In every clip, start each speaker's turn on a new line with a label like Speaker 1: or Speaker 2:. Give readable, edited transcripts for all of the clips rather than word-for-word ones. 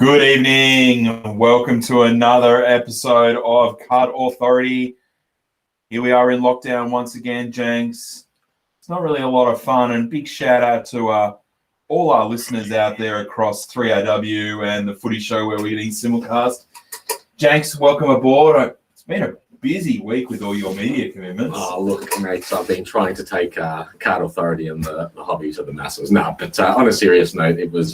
Speaker 1: Good evening. Welcome to another episode of Card Authority. Here we are in lockdown once again, Jenks. It's not really a lot of fun, and big shout out to all our listeners out there across 3AW and the Footy Show where we're getting simulcast. Jenks, welcome aboard. It's been a busy week with all your media commitments.
Speaker 2: Oh, look, mates, I've been trying to take Card Authority and the hobby to the masses. No, but on a serious note, it was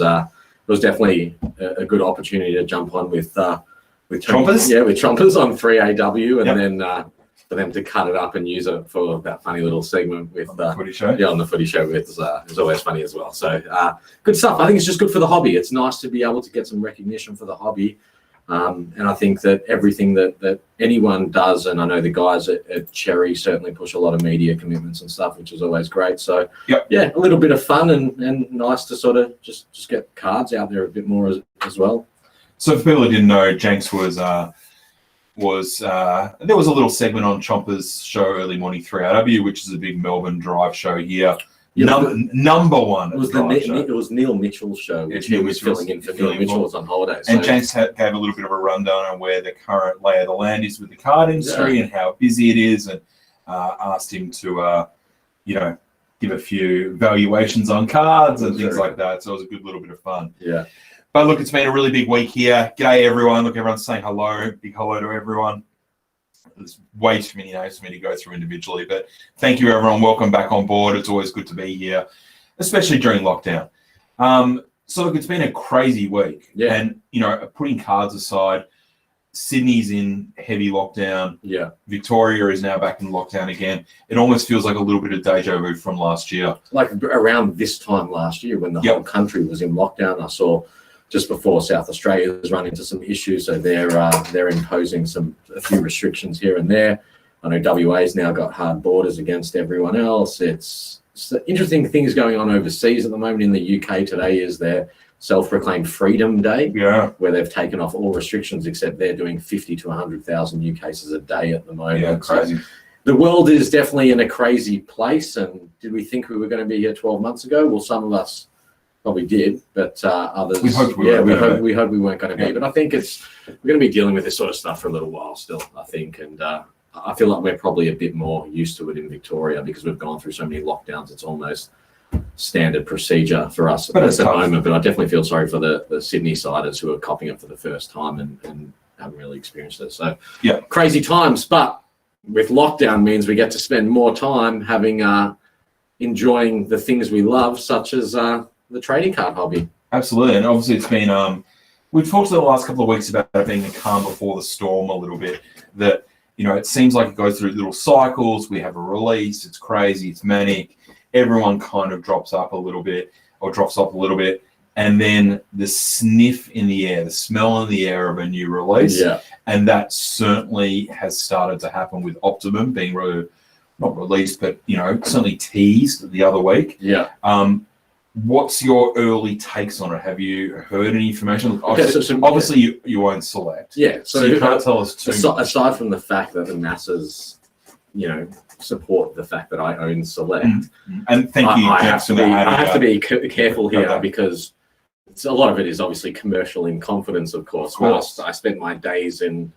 Speaker 2: definitely a good opportunity to jump on with
Speaker 1: Chompers?
Speaker 2: Yeah, with Chompers on 3AW, and then for them to cut it up and use it for that funny little segment with
Speaker 1: the Footy Show.
Speaker 2: Yeah, on the Footy Show is always funny as well. So good stuff. I think it's just good for the hobby. It's nice to be able to get some recognition for the hobby. And I think that everything that anyone does, and I know the guys at Cherry certainly push a lot of media commitments and stuff, which is always great. So yeah, a little bit of fun and nice to sort of just get cards out there a bit more as well.
Speaker 1: So for people who didn't know, Jenks was there was a little segment on Chompers' show Early Morning 3RW, which is a big Melbourne drive show here. Number one.
Speaker 2: It was Neil Mitchell's show, which he was filling in for Neil Mitchell was on holiday.
Speaker 1: So. And Jenks gave a little bit of a rundown on where the current lay of the land is with the card industry and how busy it is, and asked him to, give a few valuations on cards and things like that. So it was a good little bit of fun.
Speaker 2: Yeah.
Speaker 1: But look, it's been a really big week here. G'day, everyone. Look, everyone's saying hello. Big hello to everyone. There's way too many names for me to go through individually, but thank you, everyone. Welcome back on board. It's always good to be here, especially during lockdown. So look, it's been a crazy week.
Speaker 2: Yeah.
Speaker 1: And, putting cards aside, Sydney's in heavy lockdown.
Speaker 2: Yeah.
Speaker 1: Victoria is now back in lockdown again. It almost feels like a little bit of deja vu from last year.
Speaker 2: Like around this time last year when the whole country was in lockdown, I saw just before South Australia has run into some issues, so they're imposing a few restrictions here and there. I know WA's now got hard borders against everyone else. It's interesting things going on overseas at the moment. In the UK today is their self-proclaimed Freedom Day, where they've taken off all restrictions except they're doing 50 to 100,000 new cases a day at the moment.
Speaker 1: Yeah, crazy.
Speaker 2: So the world is definitely in a crazy place. And did we think we were going to be here 12 months ago? Well, some of us probably did, but others.
Speaker 1: We hoped we
Speaker 2: weren't going to be. But I think we're going to be dealing with this sort of stuff for a little while still, I think. And I feel like we're probably a bit more used to it in Victoria because we've gone through so many lockdowns. It's almost standard procedure for us at the moment. But I definitely feel sorry for the Sydney siders who are copping it for the first time and haven't really experienced it. So crazy times. But with lockdown means we get to spend more time enjoying the things we love, such as the trading card hobby.
Speaker 1: Absolutely. And obviously it's been we've talked the last couple of weeks about it being the calm before the storm a little bit, that it seems like it goes through little cycles. We have a release, it's crazy, it's manic, everyone kind of drops off a little bit, and then the sniff in the air, the smell in the air of a new release, and that certainly has started to happen with Optimum being not released, but certainly teased the other week. What's your early takes on it? Have you heard any information? Obviously, you own Select.
Speaker 2: Yeah.
Speaker 1: So you can't tell us too much.
Speaker 2: Aside from the fact that the masses, support the fact that I own Select.
Speaker 1: And thank you,
Speaker 2: I have to be careful here because a lot of it is obviously commercial in confidence, of course. Whilst I spent my days in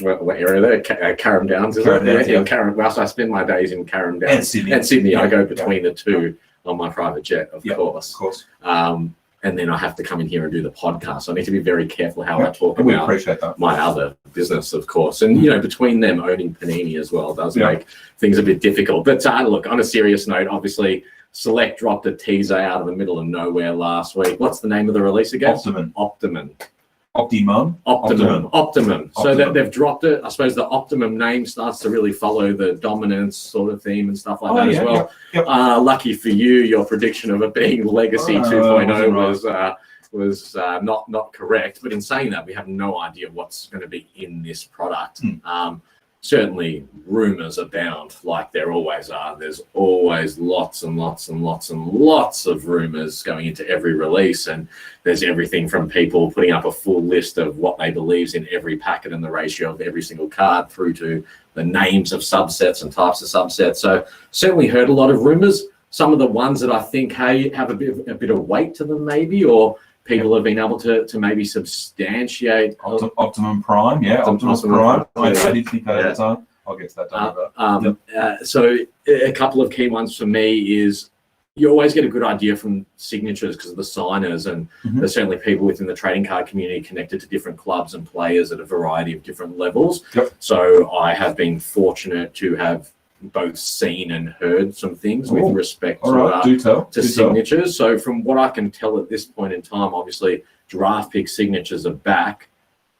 Speaker 2: what area there? Carrum Downs, is it? Whilst I spend my days in Carrum Downs and Sydney, I go between the two on my private jet, of course. And then I have to come in here and do the podcast. So I need to be very careful how I talk about my other business, of course. And, between them owning Panini as well does make things a bit difficult. But look, on a serious note, obviously, Select dropped a teaser out of the middle of nowhere last week. What's the name of the release again? Optimum. So they've dropped it. I suppose the Optimum name starts to really follow the dominance sort of theme and stuff like that as well. Lucky for you, your prediction of it being Legacy 2.0 was not correct. But in saying that, we have no idea what's going to be in this product. Certainly rumors abound, like there always are. There's always lots and lots and lots and lots of rumors going into every release, and there's everything from people putting up a full list of what they believe's in every packet and the ratio of every single card through to the names of subsets and types of subsets. So certainly heard a lot of rumors. Some of the ones that I think have a bit of weight to them maybe, or people have been able to maybe substantiate.
Speaker 1: Optimum Prime, yeah, Optimus Prime. I did think that at the time. I'll get to that done.
Speaker 2: So a couple of key ones for me is you always get a good idea from signatures because of the signers, and there's certainly people within the trading card community connected to different clubs and players at a variety of different levels. So I have been fortunate to have both seen and heard some things with respect to signatures. So from what I can tell at this point in time, obviously draft pick signatures are back,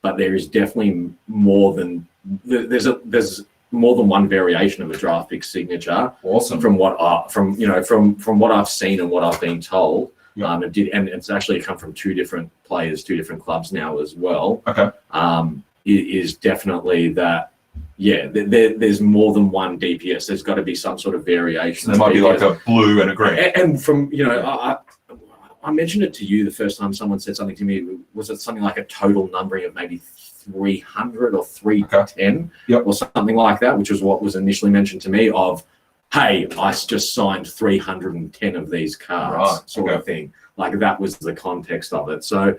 Speaker 2: but there is definitely more than there's more than one variation of a draft pick signature.
Speaker 1: Awesome.
Speaker 2: From what I've seen and what I've been told. And it's actually come from two different players, two different clubs now as well.
Speaker 1: Okay.
Speaker 2: It is definitely that. Yeah, there's more than one DPS. There's got to be some sort of variation.
Speaker 1: So there might be like a blue and a green.
Speaker 2: And from I mentioned it to you the first time someone said something to me. Was it something like a total numbering of maybe 300 or 310 or something like that, which was what was initially mentioned to me of, hey, I just signed 310 of these cards, sort of thing. Like that was the context of it. So,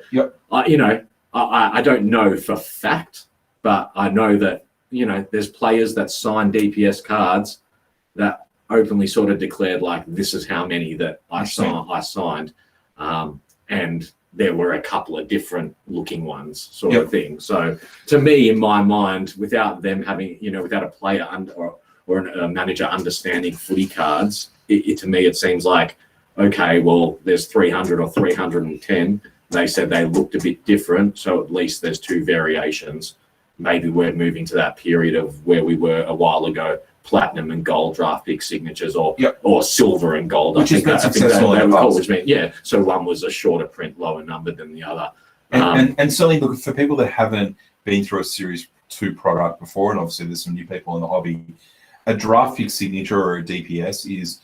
Speaker 2: I don't know for fact, but I know that, there's players that sign DPS cards that openly sort of declared like, this is how many that I signed. And there were a couple of different looking ones sort of thing. So to me, in my mind, without them having, without a player or a manager understanding footy cards, to me, it seems like, okay, well, there's 300 or 310. They said they looked a bit different. So at least there's two variations. Maybe we're moving to that period of where we were a while ago, platinum and gold draft pick signatures or silver and gold.
Speaker 1: Which has been successful in the past.
Speaker 2: So one was a shorter print, lower number than the other.
Speaker 1: And certainly, look, for people that haven't been through a Series 2 product before, and obviously there's some new people in the hobby, a draft pick signature or a DPS is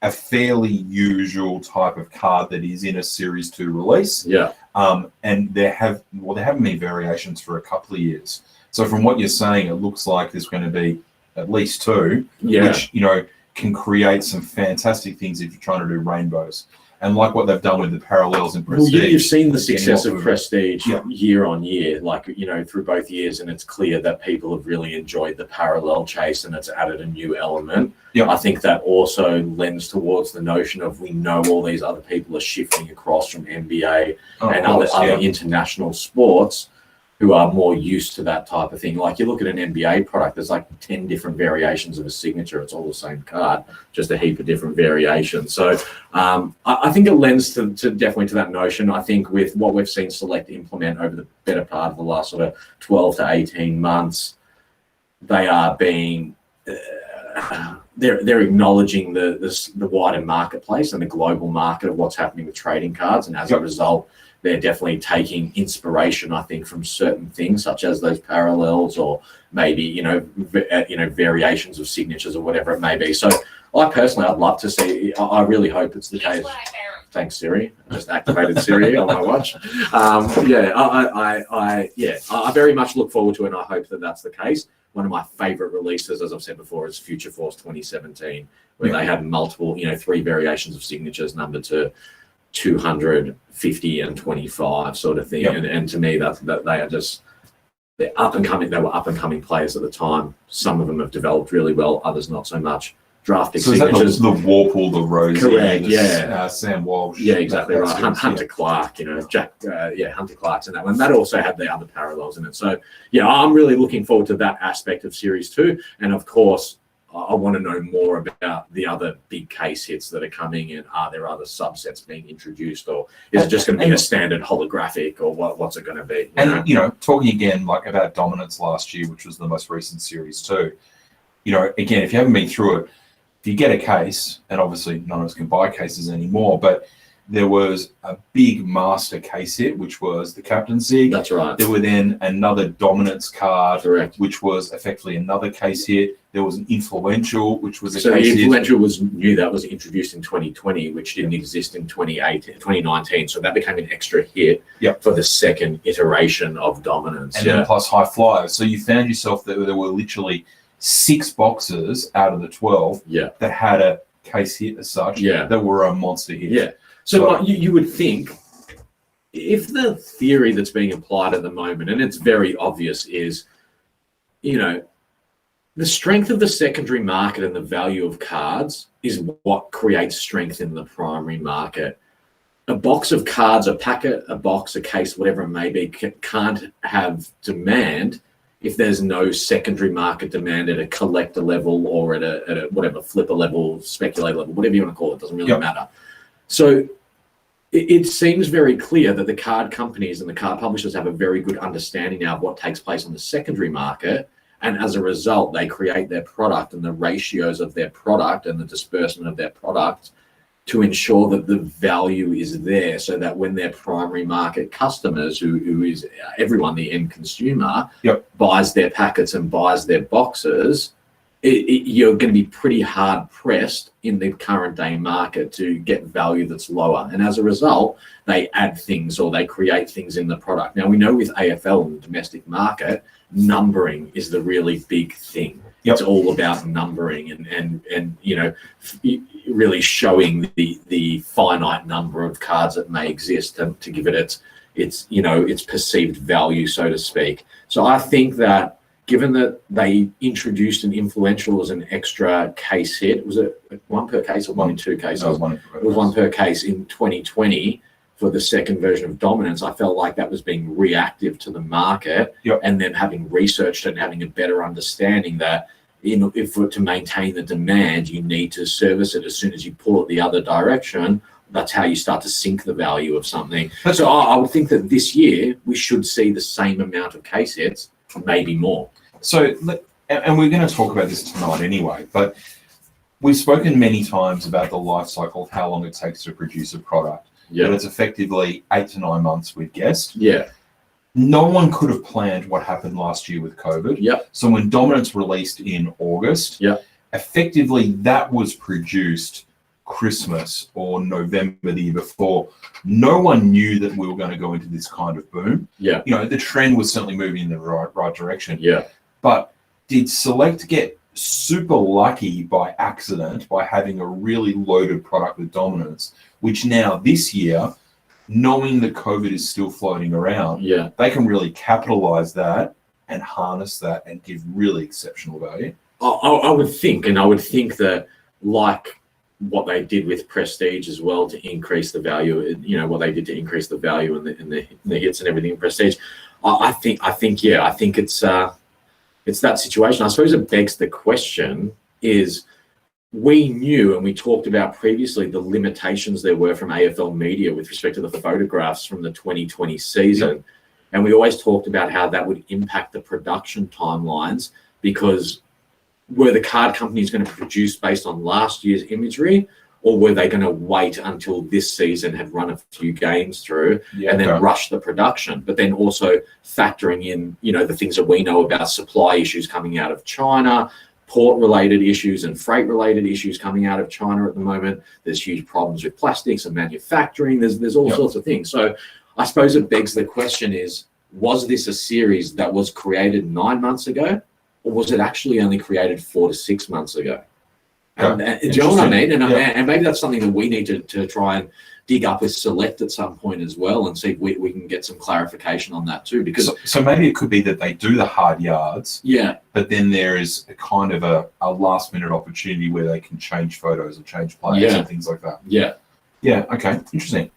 Speaker 1: a fairly usual type of card that is in a Series 2 release. And there haven't been variations for a couple of years. So from what you're saying, it looks like there's going to be at least two, which, can create some fantastic things if you're trying to do rainbows. And like what they've done with the parallels in Prestige.
Speaker 2: Well, you've seen the success of Prestige year on year, through both years, and it's clear that people have really enjoyed the parallel chase and it's added a new element. I think that also lends towards the notion of we know all these other people are shifting across from NBA and other international sports who are more used to that type of thing. Like you look at an NBA product, there's like 10 different variations of a signature. It's all the same card, just a heap of different variations. So I think it lends to definitely to that notion. I think with what we've seen Select implement over the better part of the last sort of 12 to 18 months, they are being... They're acknowledging the wider marketplace and the global market of what's happening with trading cards, and as a result, they're definitely taking inspiration, I think, from certain things such as those parallels or maybe variations of signatures or whatever it may be. So I personally, I'd love to see. I really hope it's the case. Thanks, Siri. I just activated Siri on my watch. I very much look forward to it, and I hope that that's the case. One of my favorite releases, as I've said before, is Future Force 2017, where they had multiple, 3 variations of signatures numbered to 250 and 25 sort of thing. And to me, that they are just, they're up and coming. They were up and coming players at the time. Some of them have developed really well, others not so much. Drafting signatures.
Speaker 1: Is that the Warple, the Rosie,
Speaker 2: correct?
Speaker 1: Sam Walsh.
Speaker 2: Yeah, exactly right. Hunter Clark, Jack. Hunter Clark's in that one. That also had the other parallels in it. So I'm really looking forward to that aspect of Series 2, and of course, I want to know more about the other big case hits that are coming in. Are there other subsets being introduced, or is it just going to be a standard holographic, or what's it going to be?
Speaker 1: Talking again like about Dominance last year, which was the most recent Series 2. Again, if you haven't been through it, if you get a case, and obviously none of us can buy cases anymore, but there was a big master case hit, which was the captaincy.
Speaker 2: That's right.
Speaker 1: There were then another dominance card,
Speaker 2: correct,
Speaker 1: which was effectively another case hit. There was an influential, which was a
Speaker 2: case
Speaker 1: hit.
Speaker 2: So the influential was new. That was introduced in 2020, which didn't exist in 2019. So that became an extra hit for the second iteration of dominance.
Speaker 1: And then plus high flyers. So you found yourself that there were literally 6 boxes out of the 12 that had a case hit as such that were a monster hit.
Speaker 2: So you would think if the theory that's being applied at the moment, and it's very obvious, is, you know, the strength of the secondary market and the value of cards is what creates strength in the primary market. A box of cards, a packet, a box, a case, whatever it may be, can't have demand if there's no secondary market demand at a collector level or at a whatever, flipper level, speculator level, whatever you want to call it, doesn't really matter. So it seems very clear that the card companies and the card publishers have a very good understanding now of what takes place on the secondary market. And as a result, they create their product and the ratios of their product and the disbursement of their product to ensure that the value is there, so that when their primary market customers, who is everyone, the end consumer, buys their packets and buys their boxes, you're going to be pretty hard pressed in the current day market to get value that's lower. And as a result, they add things or they create things in the product. Now, we know with AFL in the domestic market, numbering is the really big thing. It's all about numbering and you know, really showing the finite number of cards that may exist to give it its you know, its perceived value, so to speak. So I think that given that they introduced an influential as an extra case hit, was it one per case or one in two cases?
Speaker 1: No,
Speaker 2: it was one per case in 2020 for the second version of Dominance. I felt like that was being reactive to the market, and then having researched it and having a better understanding that to maintain the demand, you need to service it as soon as you pull it the other direction. That's how you start to sink the value of something. So I would think that this year we should see the same amount of case hits, maybe more.
Speaker 1: So, and we're going to talk about this tonight anyway, but we've spoken many times about the life cycle of how long it takes to produce a product.
Speaker 2: Yeah.
Speaker 1: And it's effectively 8 to 9 months, we've guessed.
Speaker 2: Yeah.
Speaker 1: No one could have planned what happened last year with COVID.
Speaker 2: Yep.
Speaker 1: So when Dominance released in August, effectively that was produced Christmas or November the year before. No one knew that we were going to go into this kind of boom.
Speaker 2: Yeah.
Speaker 1: You know, the trend was certainly moving in the right direction.
Speaker 2: Yeah.
Speaker 1: But did Select get super lucky by accident by having a really loaded product with Dominance, which now this year, knowing that COVID is still floating around, they can really capitalize that and harness that and give really exceptional value?
Speaker 2: I would think that, like what they did with Prestige as well to increase the value, you know, what they did to increase the value and the hits and everything in Prestige. I think it's that situation. I suppose it begs the question is, we knew and we talked about previously the limitations there were from AFL Media with respect to the photographs from the 2020 season. And we always talked about how that would impact the production timelines, because were the card companies going to produce based on last year's imagery, or were they going to wait until this season had run a few games through and then rush the production? But then also factoring in, you know, the things that we know about supply issues coming out of China, port-related issues and freight-related issues coming out of China at the moment. There's huge problems with plastics and manufacturing. There's all sorts of things. So I suppose it begs the question is, was this a series that was created 9 months ago, or was it actually only created 4 to 6 months ago? And, do you know what I mean? And maybe that's something that we need to try and dig up with Select at some point as well, and see if we can get some clarification on that too. Because
Speaker 1: so maybe it could be that they do the hard yards, but then there is a kind of a last minute opportunity where they can change photos or change players and things like that. Okay, interesting.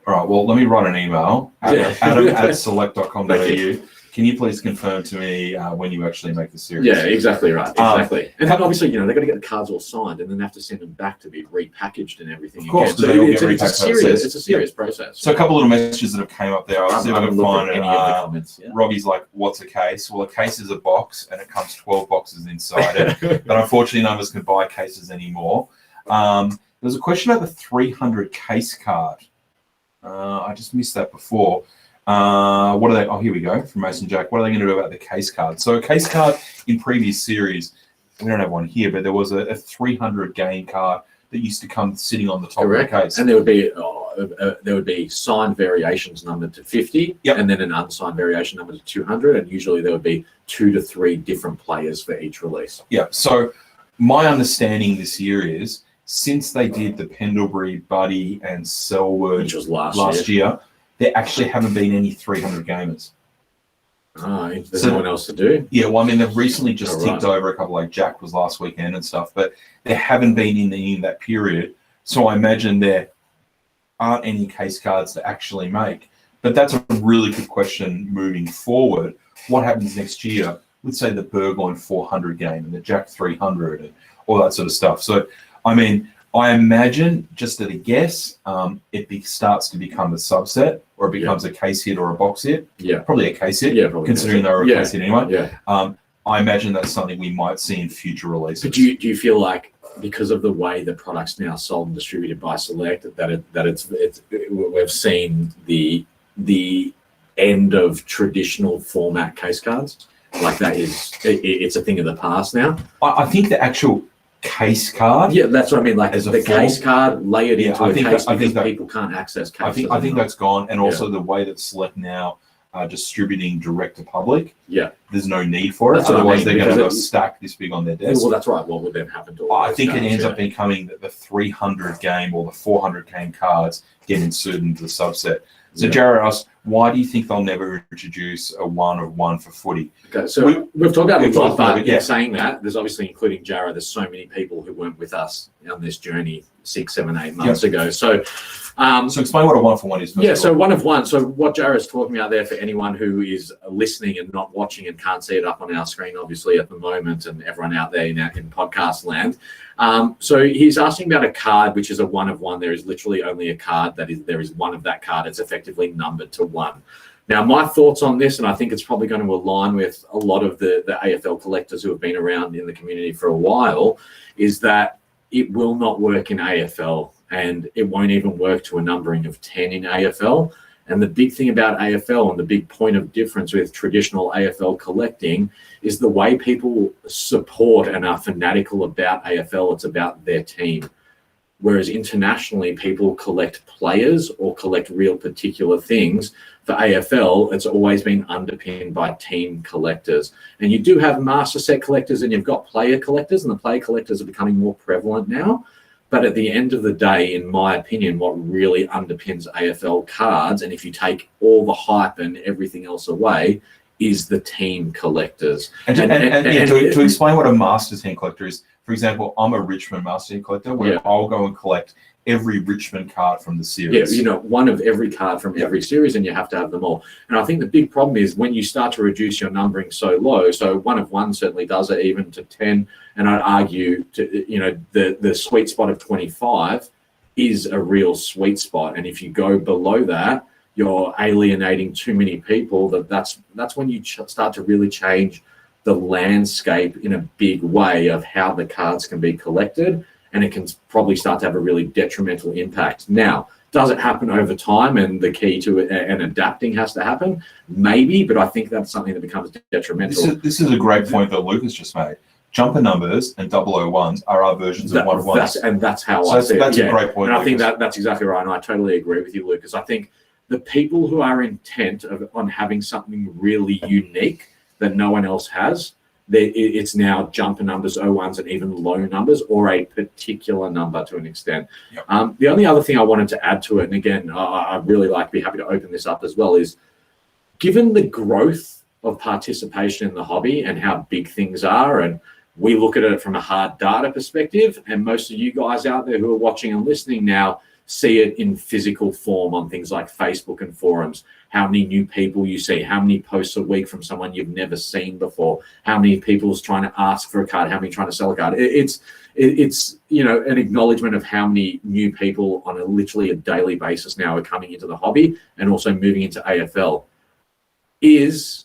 Speaker 1: All right, well, let me write an email, adam@select.com.au. Can you please confirm to me when you actually make the series?
Speaker 2: Yeah, exactly right. Exactly. And then obviously, you know, they've got to get the cards all signed and then they have to send them back to be repackaged and everything.
Speaker 1: Of course,
Speaker 2: again. So it's a serious process.
Speaker 1: So a couple of little messages that have came up there. I'll see if I can find
Speaker 2: any of the comments.
Speaker 1: Robbie's like, what's a case? Well, a case is a box and it comes 12 boxes inside it. But unfortunately, none of us can buy cases anymore. There's a question about the 300 case card. I just missed that before. What are they? Oh, here we go from Mason Jack. What are they going to do about the case card? So a case card in previous series, we don't have one here, but there was a 300 game card that used to come sitting on the top of the case.
Speaker 2: And there would be signed variations numbered to 50, and then an unsigned variation numbered to 200, and usually there would be 2 to 3 different players for each release.
Speaker 1: So my understanding this year is, since they did the Pendlebury, Buddy, and Selwood
Speaker 2: which was last year,
Speaker 1: there actually haven't been any 300 gamers.
Speaker 2: There's no one else to do.
Speaker 1: Yeah, well, I mean, they've recently just ticked over a couple, like Jack was last weekend and stuff, but there haven't been in that period. So I imagine there aren't any case cards to actually make. But that's a really good question moving forward. What happens next year? Let's say the Burgoyne 400 game and the Jack 300 and all that sort of stuff. So, I mean, I imagine, just at a guess, it starts to become a subset, or it becomes a case hit or a box hit.
Speaker 2: Yeah.
Speaker 1: Probably a case hit, considering they were a case hit anyway.
Speaker 2: Yeah.
Speaker 1: I imagine that's something we might see in future releases.
Speaker 2: But do you feel like, because of the way the product's now sold and distributed by Select, we've seen the end of traditional format case cards? Like that it's a thing of the past now?
Speaker 1: I think the actual case card.
Speaker 2: Yeah, that's what I mean. Like
Speaker 1: as
Speaker 2: the case card layered into a case because
Speaker 1: that
Speaker 2: people can't access cases.
Speaker 1: I think that's gone, and also the way that Select now are distributing direct to public.
Speaker 2: Yeah,
Speaker 1: there's no need for it.
Speaker 2: That's what I
Speaker 1: Otherwise,
Speaker 2: mean,
Speaker 1: they're going to have a stack this big on their desk.
Speaker 2: Well, that's right. What would then happen to all
Speaker 1: I
Speaker 2: those
Speaker 1: think it
Speaker 2: cards?
Speaker 1: ends up becoming that the 300 game or the 400 game cards get inserted into the subset. So Jared asked, why do you think they'll never introduce a 1 of 1 for footy?
Speaker 2: Okay, so we've talked about it a lot, but in saying that, there's obviously, including Jared, there's so many people who weren't with us on this journey 6, 7, 8 months ago. So
Speaker 1: explain what a 1 for 1 is.
Speaker 2: Yeah, so 1 of 1. So what Jared's talking about there, for anyone who is listening and not watching and can't see it up on our screen, obviously at the moment, and everyone out there in podcast land. So he's asking about a card which is a 1 of 1. There is literally only a card there is one of that card. It's effectively numbered to 1. Now, my thoughts on this, and I think it's probably going to align with a lot of the AFL collectors who have been around in the community for a while, is that it will not work in AFL, and it won't even work to a numbering of 10 in AFL. And the big thing about AFL, and the big point of difference with traditional AFL collecting, is the way people support and are fanatical about AFL. It's about their team. Whereas internationally, people collect players or collect real particular things. For AFL, it's always been underpinned by team collectors. And you do have master set collectors, and you've got player collectors, and the player collectors are becoming more prevalent now. But at the end of the day, in my opinion, what really underpins AFL cards, and if you take all the hype and everything else away, is the team collectors.
Speaker 1: To explain what a master team collector is, for example, I'm a Richmond master team collector, where I'll go and collect every Richmond card from the series.
Speaker 2: Yeah, one of every card from every series, and you have to have them all. And I think the big problem is when you start to reduce your numbering so low. So 1 of 1 certainly does it, even to 10. And I'd argue the sweet spot of 25 is a real sweet spot. And if you go below that, you're alienating too many people. That's when you start to really change the landscape in a big way of how the cards can be collected, and it can probably start to have a really detrimental impact. Now, does it happen over time, and the key to it and adapting has to happen? Maybe, but I think that's something that becomes detrimental.
Speaker 1: This is a great point that Lucas just made. Jumper numbers and 001s are our versions of 1 of 1s.
Speaker 2: That's how I see it.
Speaker 1: That's a great point.
Speaker 2: And I think that's exactly right, and I totally agree with you, Lucas. I think the people who are intent on having something really unique that no one else has, it's now jumper numbers, 01s, and even low numbers, or a particular number to an extent. Yep. The only other thing I wanted to add to it, and again, I really be happy to open this up as well, is given the growth of participation in the hobby and how big things are, and we look at it from a hard data perspective, and most of you guys out there who are watching and listening now see it in physical form on things like Facebook and forums. How many new people you see, how many posts a week from someone you've never seen before, how many people's trying to ask for a card, how many trying to sell a card. It's an acknowledgement of how many new people on literally a daily basis now are coming into the hobby and also moving into AFL. Is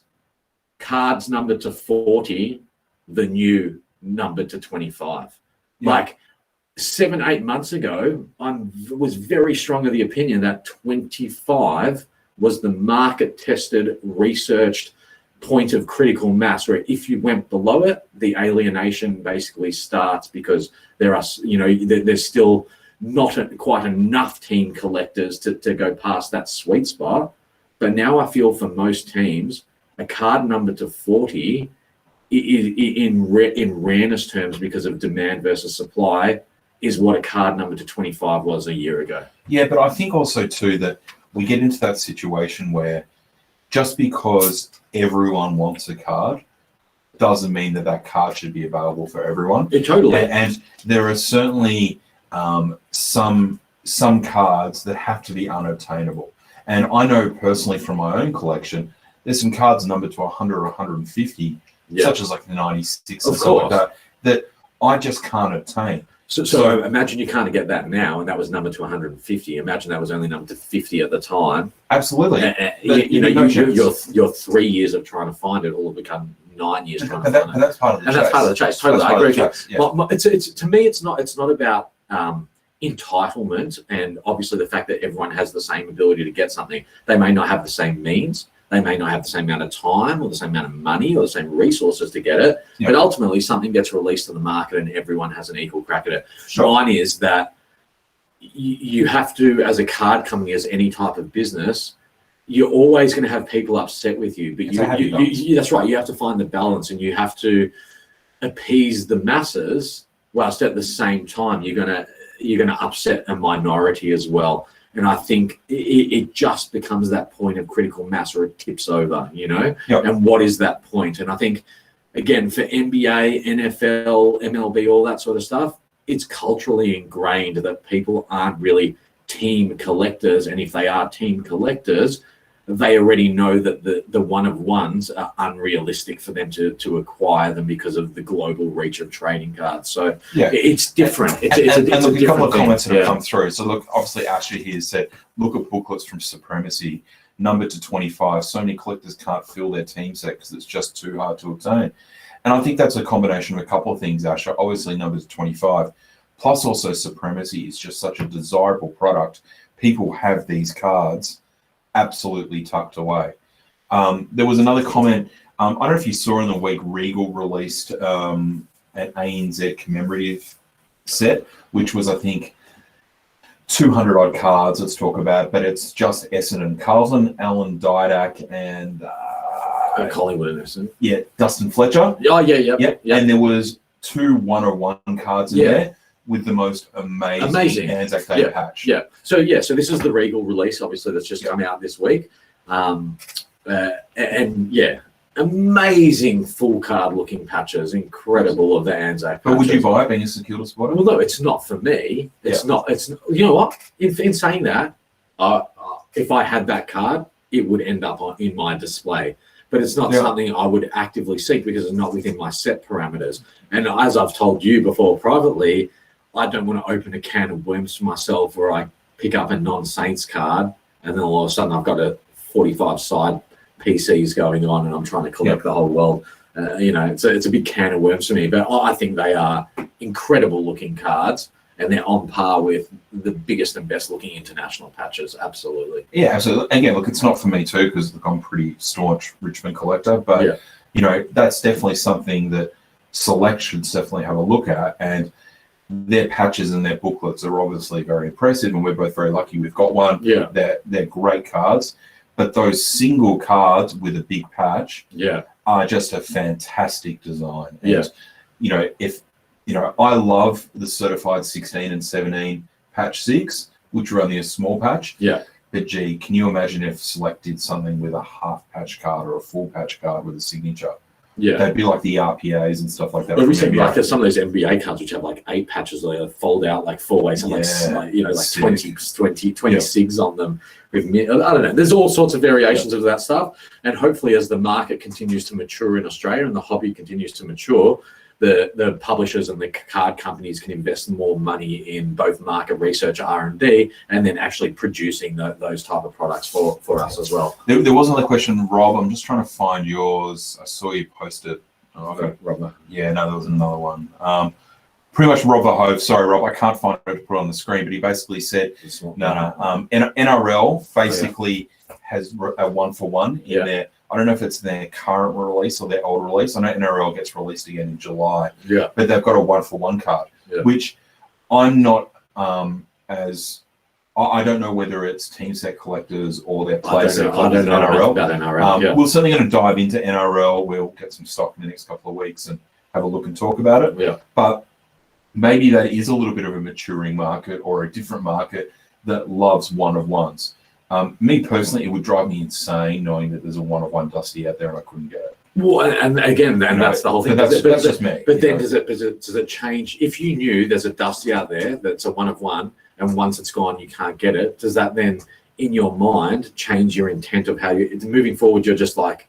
Speaker 2: cards numbered to 40 the new number to 25? Yeah. Like 7, 8 months ago, I was very strong of the opinion that 25 was the market-tested, researched point of critical mass, where if you went below it, the alienation basically starts, because there's still not quite enough team collectors to go past that sweet spot. But now I feel for most teams, a card number to 40 in rareness terms, because of demand versus supply, is what a card number to 25 was a year ago.
Speaker 1: Yeah, but I think also too that we get into that situation where just because everyone wants a card doesn't mean that that card should be available for everyone.
Speaker 2: Totally.
Speaker 1: And there are certainly some cards that have to be unobtainable. And I know personally from my own collection, there's some cards numbered to 100 or 150, such as like the 96 and stuff like that, that I just can't obtain.
Speaker 2: So imagine you can't get that now, and that was numbered to 150. Imagine that was only numbered to 50 at the time.
Speaker 1: Absolutely.
Speaker 2: Your 3 years of trying to find it all have become 9 years trying to find it.
Speaker 1: And that's part of the chase.
Speaker 2: And that's part of the chase. Totally, I agree with you.
Speaker 1: Yeah.
Speaker 2: It's to me, it's not about entitlement, and obviously the fact that everyone has the same ability to get something. They may not have the same means. They may not have the same amount of time or the same amount of money or the same resources to get it. But ultimately, something gets released to the market and everyone has an equal crack at it.
Speaker 1: Sure.
Speaker 2: Mine is that you have to, as a card company, as any type of business, you're always going to have people upset with you. But that's right. You have to find the balance, and you have to appease the masses, whilst at the same time you're going to upset a minority as well. And I think it just becomes that point of critical mass, or it tips over, And what is that point? And I think, again, for NBA, NFL, MLB, all that sort of stuff, it's culturally ingrained that people aren't really team collectors. And if they are team collectors, they already know that the one-of-ones are unrealistic for them to acquire them because of the global reach of trading cards. So it's different. It's
Speaker 1: a couple of comments that have come through. So look, obviously Ashley here said, look at booklets from Supremacy, numbered to 25. So many collectors can't fill their team set because it's just too hard to obtain. And I think that's a combination of a couple of things, Ashley. Obviously numbered to 25, plus also Supremacy is just such a desirable product. People have these cards absolutely tucked away. There was another comment. I don't know if you saw in the week, Regal released an ANZ commemorative set, which was, I think, 200 odd cards. Let's talk about it, but it's just Essendon, Carlton, Alan Didak, and
Speaker 2: Collingwood, Essendon.
Speaker 1: Yeah, Dustin Fletcher.
Speaker 2: Oh yeah.
Speaker 1: And there was 2 101 cards in there with the most amazing Anzac Day patch.
Speaker 2: So this is the Regal release, obviously, that's just come out this week. Amazing full card looking patches, incredible of the Anzac patches.
Speaker 1: But would you buy it being a secure supporter?
Speaker 2: Well, no, it's not for me. It's not. You know what? In saying that, if I had that card, it would end up in my display. But it's not something I would actively seek because it's not within my set parameters. And as I've told you before privately, I don't want to open a can of worms for myself where I pick up a non-Saints card and then all of a sudden I've got a 45 side PCs going on and I'm trying to collect the whole world. It's a big can of worms for me. But I think they are incredible looking cards and they're on par with the biggest and best looking international patches. Absolutely.
Speaker 1: Yeah, absolutely. Again, look, it's not for me too because I'm a pretty staunch Richmond collector. But, that's definitely something that Select should definitely have a look at. And their patches and their booklets are obviously very impressive, and we're both very lucky we've got one. They're great cards, but those single cards with a big patch are just a fantastic design. And, I love the certified 16 and 17 patch 6, which are only a small patch. But gee, can you imagine if Select did something with a half patch card or a full patch card with a signature? They'd be like the RPAs and stuff like that.
Speaker 2: But we said like there's some of those NBA cards which have like 8 patches where they fold out like 4 ways and like 20 SIGs on them. I don't know. There's all sorts of variations of that stuff. And hopefully as the market continues to mature in Australia and the hobby continues to mature, the publishers and the card companies can invest more money in both market research, R&D, and then actually producing those type of products for us as well.
Speaker 1: There was another question, Rob. I'm just trying to find yours. I saw you post it.
Speaker 2: Rob.
Speaker 1: Yeah, no, there was another one. Pretty much Rob Verhoeven. Sorry, Rob, I can't find it to put on the screen, but he basically said, NRL basically has a 1-for-1 in there. I don't know if it's their current release or their old release. I know NRL gets released again in July. But they've got a 1-for-1 card, which I'm not I don't know whether it's team set collectors or their play set collectors in NRL.
Speaker 2: About NRL.
Speaker 1: We're certainly going to dive into NRL. We'll get some stock in the next couple of weeks and have a look and talk about it. But maybe that is a little bit of a maturing market or a different market that loves 1-of-1s. Me personally, it would drive me insane knowing that there's a one-of-one Dusty out there and I couldn't get it.
Speaker 2: Well, and again, and that's the whole thing.
Speaker 1: That's just me.
Speaker 2: But then does it change? If you knew there's a Dusty out there that's a one-of-one, and once it's gone, you can't get it, does that then, in your mind, change your intent of how you, moving forward, you're just like,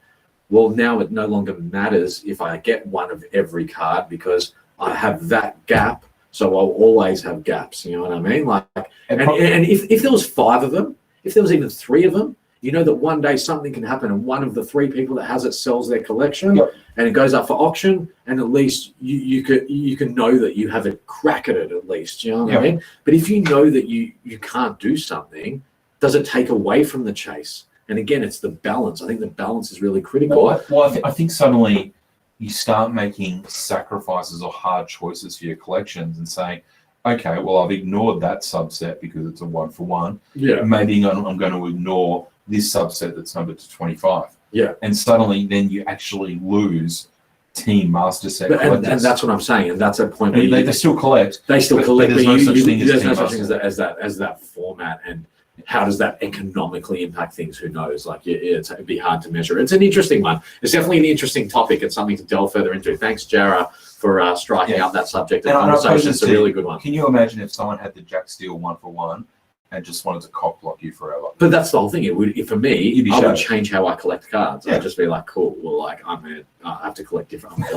Speaker 2: well, now it no longer matters if I get one of every card because I have that gap, so I'll always have gaps. You know what I mean? Like, and if there was 5 of them, if there was even 3 of them, you know that one day something can happen and one of the 3 people that has it sells their collection,
Speaker 1: yep.
Speaker 2: and it goes up for auction, and at least you can know that you have a crack at it at least. You know what
Speaker 1: yep.
Speaker 2: I mean? But if you know that you can't do something, does it take away from the chase? And again, it's the balance. I think the balance is really critical.
Speaker 1: Well, I think suddenly you start making sacrifices or hard choices for your collections and saying, okay, well, I've ignored that subset because it's a 1-for-1.
Speaker 2: Yeah.
Speaker 1: Maybe I'm going to ignore this subset that's numbered to 25.
Speaker 2: Yeah.
Speaker 1: And suddenly then you actually lose team master set
Speaker 2: collectors. And that's what I'm saying. And that's a point where
Speaker 1: they still collect.
Speaker 2: They still collect.
Speaker 1: There's no such thing
Speaker 2: as that format. And how does that economically impact things? Who knows? Like, it'd be hard to measure. It's an interesting one. It's definitely an interesting topic. It's something to delve further into. Thanks, Jara, for striking out that subject of conversation. It's a really good one.
Speaker 1: Can you imagine if someone had the Jack Steele 1-for-1 and just wanted to cock block you forever?
Speaker 2: But that's the whole thing. It would, for me, I would change how I collect cards. I'd just be like, cool. Well, like I have to collect different. I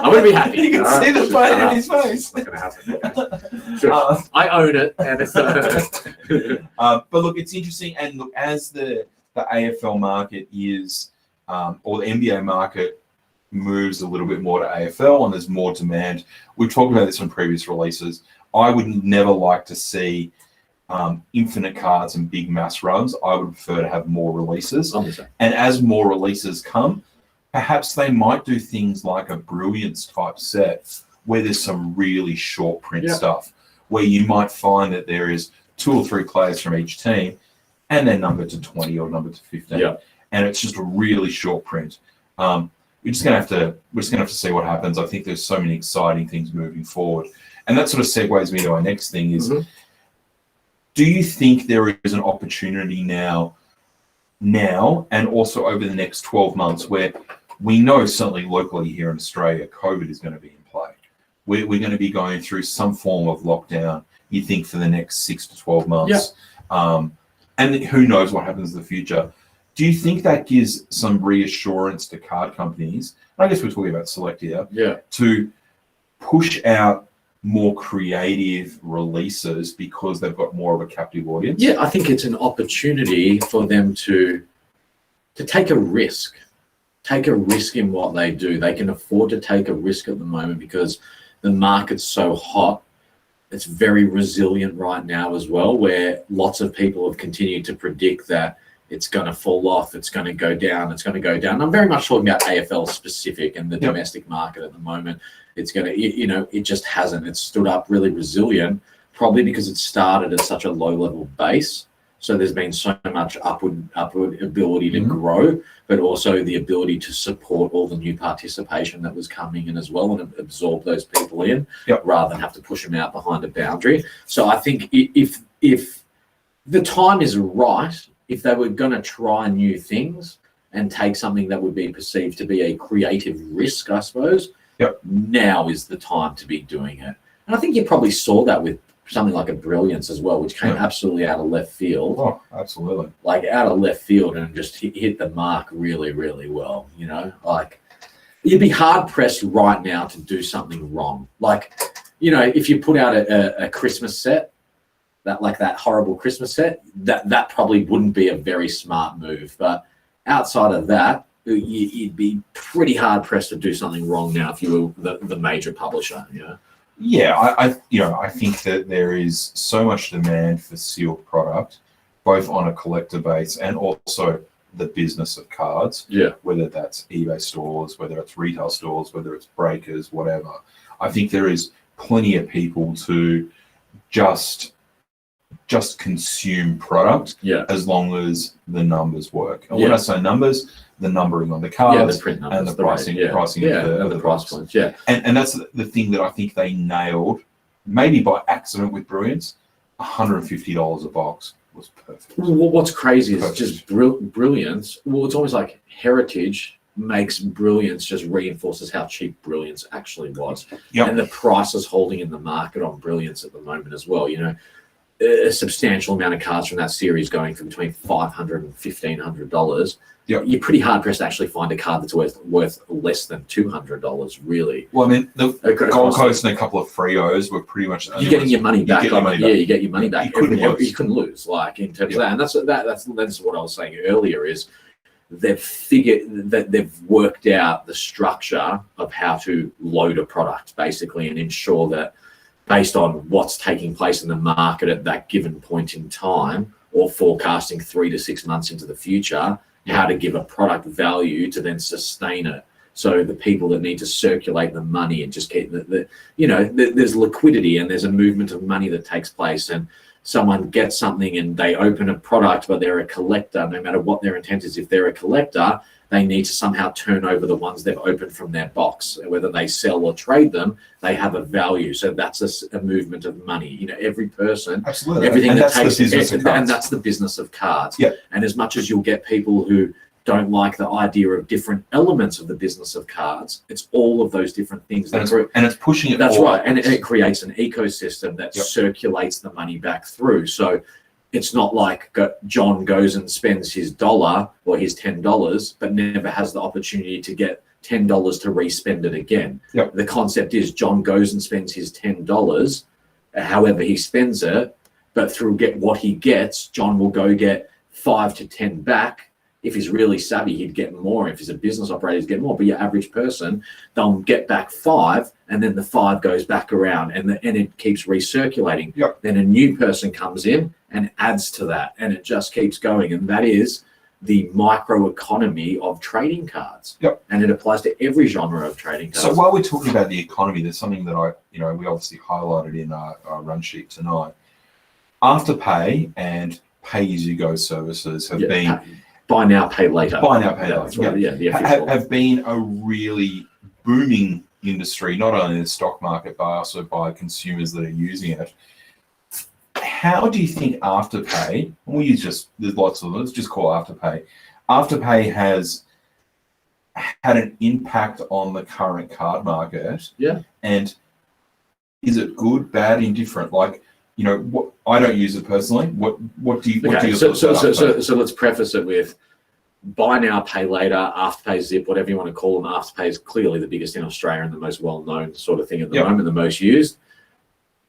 Speaker 2: wouldn't be happy.
Speaker 1: You can see the pain in his face.
Speaker 2: It's not going to happen. So, I own it, and it's.
Speaker 1: But look, it's interesting, and look, as the AFL market is, or the NBA market moves a little bit more to AFL, and there's more demand. We've talked about this on previous releases. I would never like to see infinite cards and big mass runs. I would prefer to have more releases. And as more releases come, perhaps they might do things like a Brilliance type set where there's some really short print stuff, where you might find that there is 2 or 3 players from each team and they're numbered to 20 or numbered to 15.
Speaker 2: Yeah.
Speaker 1: And it's just a really short print. We're just gonna have to see what happens. I think there's so many exciting things moving forward. And that sort of segues me to our next thing is, do you think there is an opportunity now and also over the next 12 months where we know certainly locally here in Australia, COVID is going to be in play. We're going to be going through some form of lockdown, you think, for the next 6 to 12 months. And who knows what happens in the future. Do you think that gives some reassurance to card companies, I guess we're talking about Select here, to push out more creative releases because they've got more of a captive audience?
Speaker 2: Yeah, I think it's an opportunity for them to take a risk. Take a risk in what they do. They can afford to take a risk at the moment because the market's so hot. It's very resilient right now as well, where lots of people have continued to predict that it's going to fall off, it's going to go down, it's going to go down. I'm very much talking about AFL specific and the domestic market at the moment. It's going to, it just hasn't. It's stood up really resilient, probably because it started at such a low level base. So there's been so much upward ability to grow, but also the ability to support all the new participation that was coming in as well and absorb those people in rather than have to push them out behind a boundary. So I think if the time is right, if they were going to try new things and take something that would be perceived to be a creative risk, I suppose, now is the time to be doing it. And I think you probably saw that with something like a Brilliance as well, which came absolutely out of left field.
Speaker 1: Oh, absolutely.
Speaker 2: Like out of left field and just hit the mark really, really well, Like, you'd be hard-pressed right now to do something wrong. Like, if you put out a Christmas set, that horrible Christmas set, that probably wouldn't be a very smart move. But outside of that, you'd be pretty hard-pressed to do something wrong now if you were the major publisher,
Speaker 1: Yeah, I think that there is so much demand for sealed product, both on a collector base and also the business of cards. Yeah. Whether that's eBay stores, whether it's retail stores, whether it's breakers, whatever. I think there is plenty of people to just consume product as long as the numbers work. And when I say numbers, the numbering on the cards,
Speaker 2: the print numbers,
Speaker 1: and the pricing
Speaker 2: of the price points.
Speaker 1: And that's the thing that I think they nailed, maybe by accident with Brilliance, $150 a box. was perfect.
Speaker 2: Well, what's crazy is
Speaker 1: Perfect.
Speaker 2: just brilliance. Well, it's almost like heritage makes brilliance just reinforces how cheap brilliance actually was.
Speaker 1: Yep.
Speaker 2: And the prices holding in the market on brilliance at the moment as well. You know, a substantial amount of cards from that series going for between $500 and $1,500.
Speaker 1: Yep.
Speaker 2: You're pretty hard pressed to actually find a card that's worth less than $200, really.
Speaker 1: Well, I mean, the
Speaker 2: Across
Speaker 1: Gold Coast and a couple of Frios were pretty much.
Speaker 2: you're getting your money back.
Speaker 1: You
Speaker 2: get your money back.
Speaker 1: You couldn't lose.
Speaker 2: You couldn't lose, like in terms of that. And that's what I was saying earlier is they've figured that they've worked out the structure of how to load a product basically and ensure that based on what's taking place in the market at that given point in time or forecasting 3 to 6 months into the future, how to give a product value to then sustain it. So the people that need to circulate the money and just keep there's liquidity and there's a movement of money that takes place, and someone gets something and they open a product, but they're a collector, no matter what their intent is. If they're a collector, they need to somehow turn over the ones they've opened from their box. Whether they sell or trade them, they have a value. So that's a movement of money. You know, every person,
Speaker 1: absolutely,
Speaker 2: everything
Speaker 1: and
Speaker 2: that
Speaker 1: that's
Speaker 2: takes,
Speaker 1: and
Speaker 2: that's the business of cards.
Speaker 1: Yeah.
Speaker 2: And as much as you'll get people who don't like the idea of different elements of the business of cards, it's all of those different things.
Speaker 1: and it's pushing it.
Speaker 2: That's
Speaker 1: forward.
Speaker 2: right, and it creates an ecosystem that circulates the money back through. So it's not like John goes and spends his $1 or his $10, but never has the opportunity to get $10 to respend it again.
Speaker 1: Yep.
Speaker 2: The concept is John goes and spends his $10, however he spends it, but through what he gets, John will go get 5 to 10 back. If he's really savvy, he'd get more. If he's a business operator, he'd get more. But your average person, they'll get back 5, and then the 5 goes back around, and it keeps recirculating.
Speaker 1: Yep.
Speaker 2: Then a new person comes in and adds to that, and it just keeps going. And that is the microeconomy of trading cards.
Speaker 1: Yep.
Speaker 2: And it applies to every genre of trading cards.
Speaker 1: So while we're talking about the economy, there's something that we obviously highlighted in our run sheet tonight. Afterpay and pay-as-you-go services have been.
Speaker 2: Buy now, pay later.
Speaker 1: Buy now, pay later.
Speaker 2: The official.
Speaker 1: Have been a really booming industry, not only in the stock market, but also by consumers that are using it. How do you think Afterpay, there's lots of them, let's just call Afterpay. Afterpay has had an impact on the current card market?
Speaker 2: Yeah.
Speaker 1: And is it good, bad, indifferent? Like, what I don't use it personally. What do you?
Speaker 2: So let's preface it with buy now, pay later, Afterpay, Zip, whatever you want to call them. Afterpay is clearly the biggest in Australia and the most well-known sort of thing at the moment, the most used.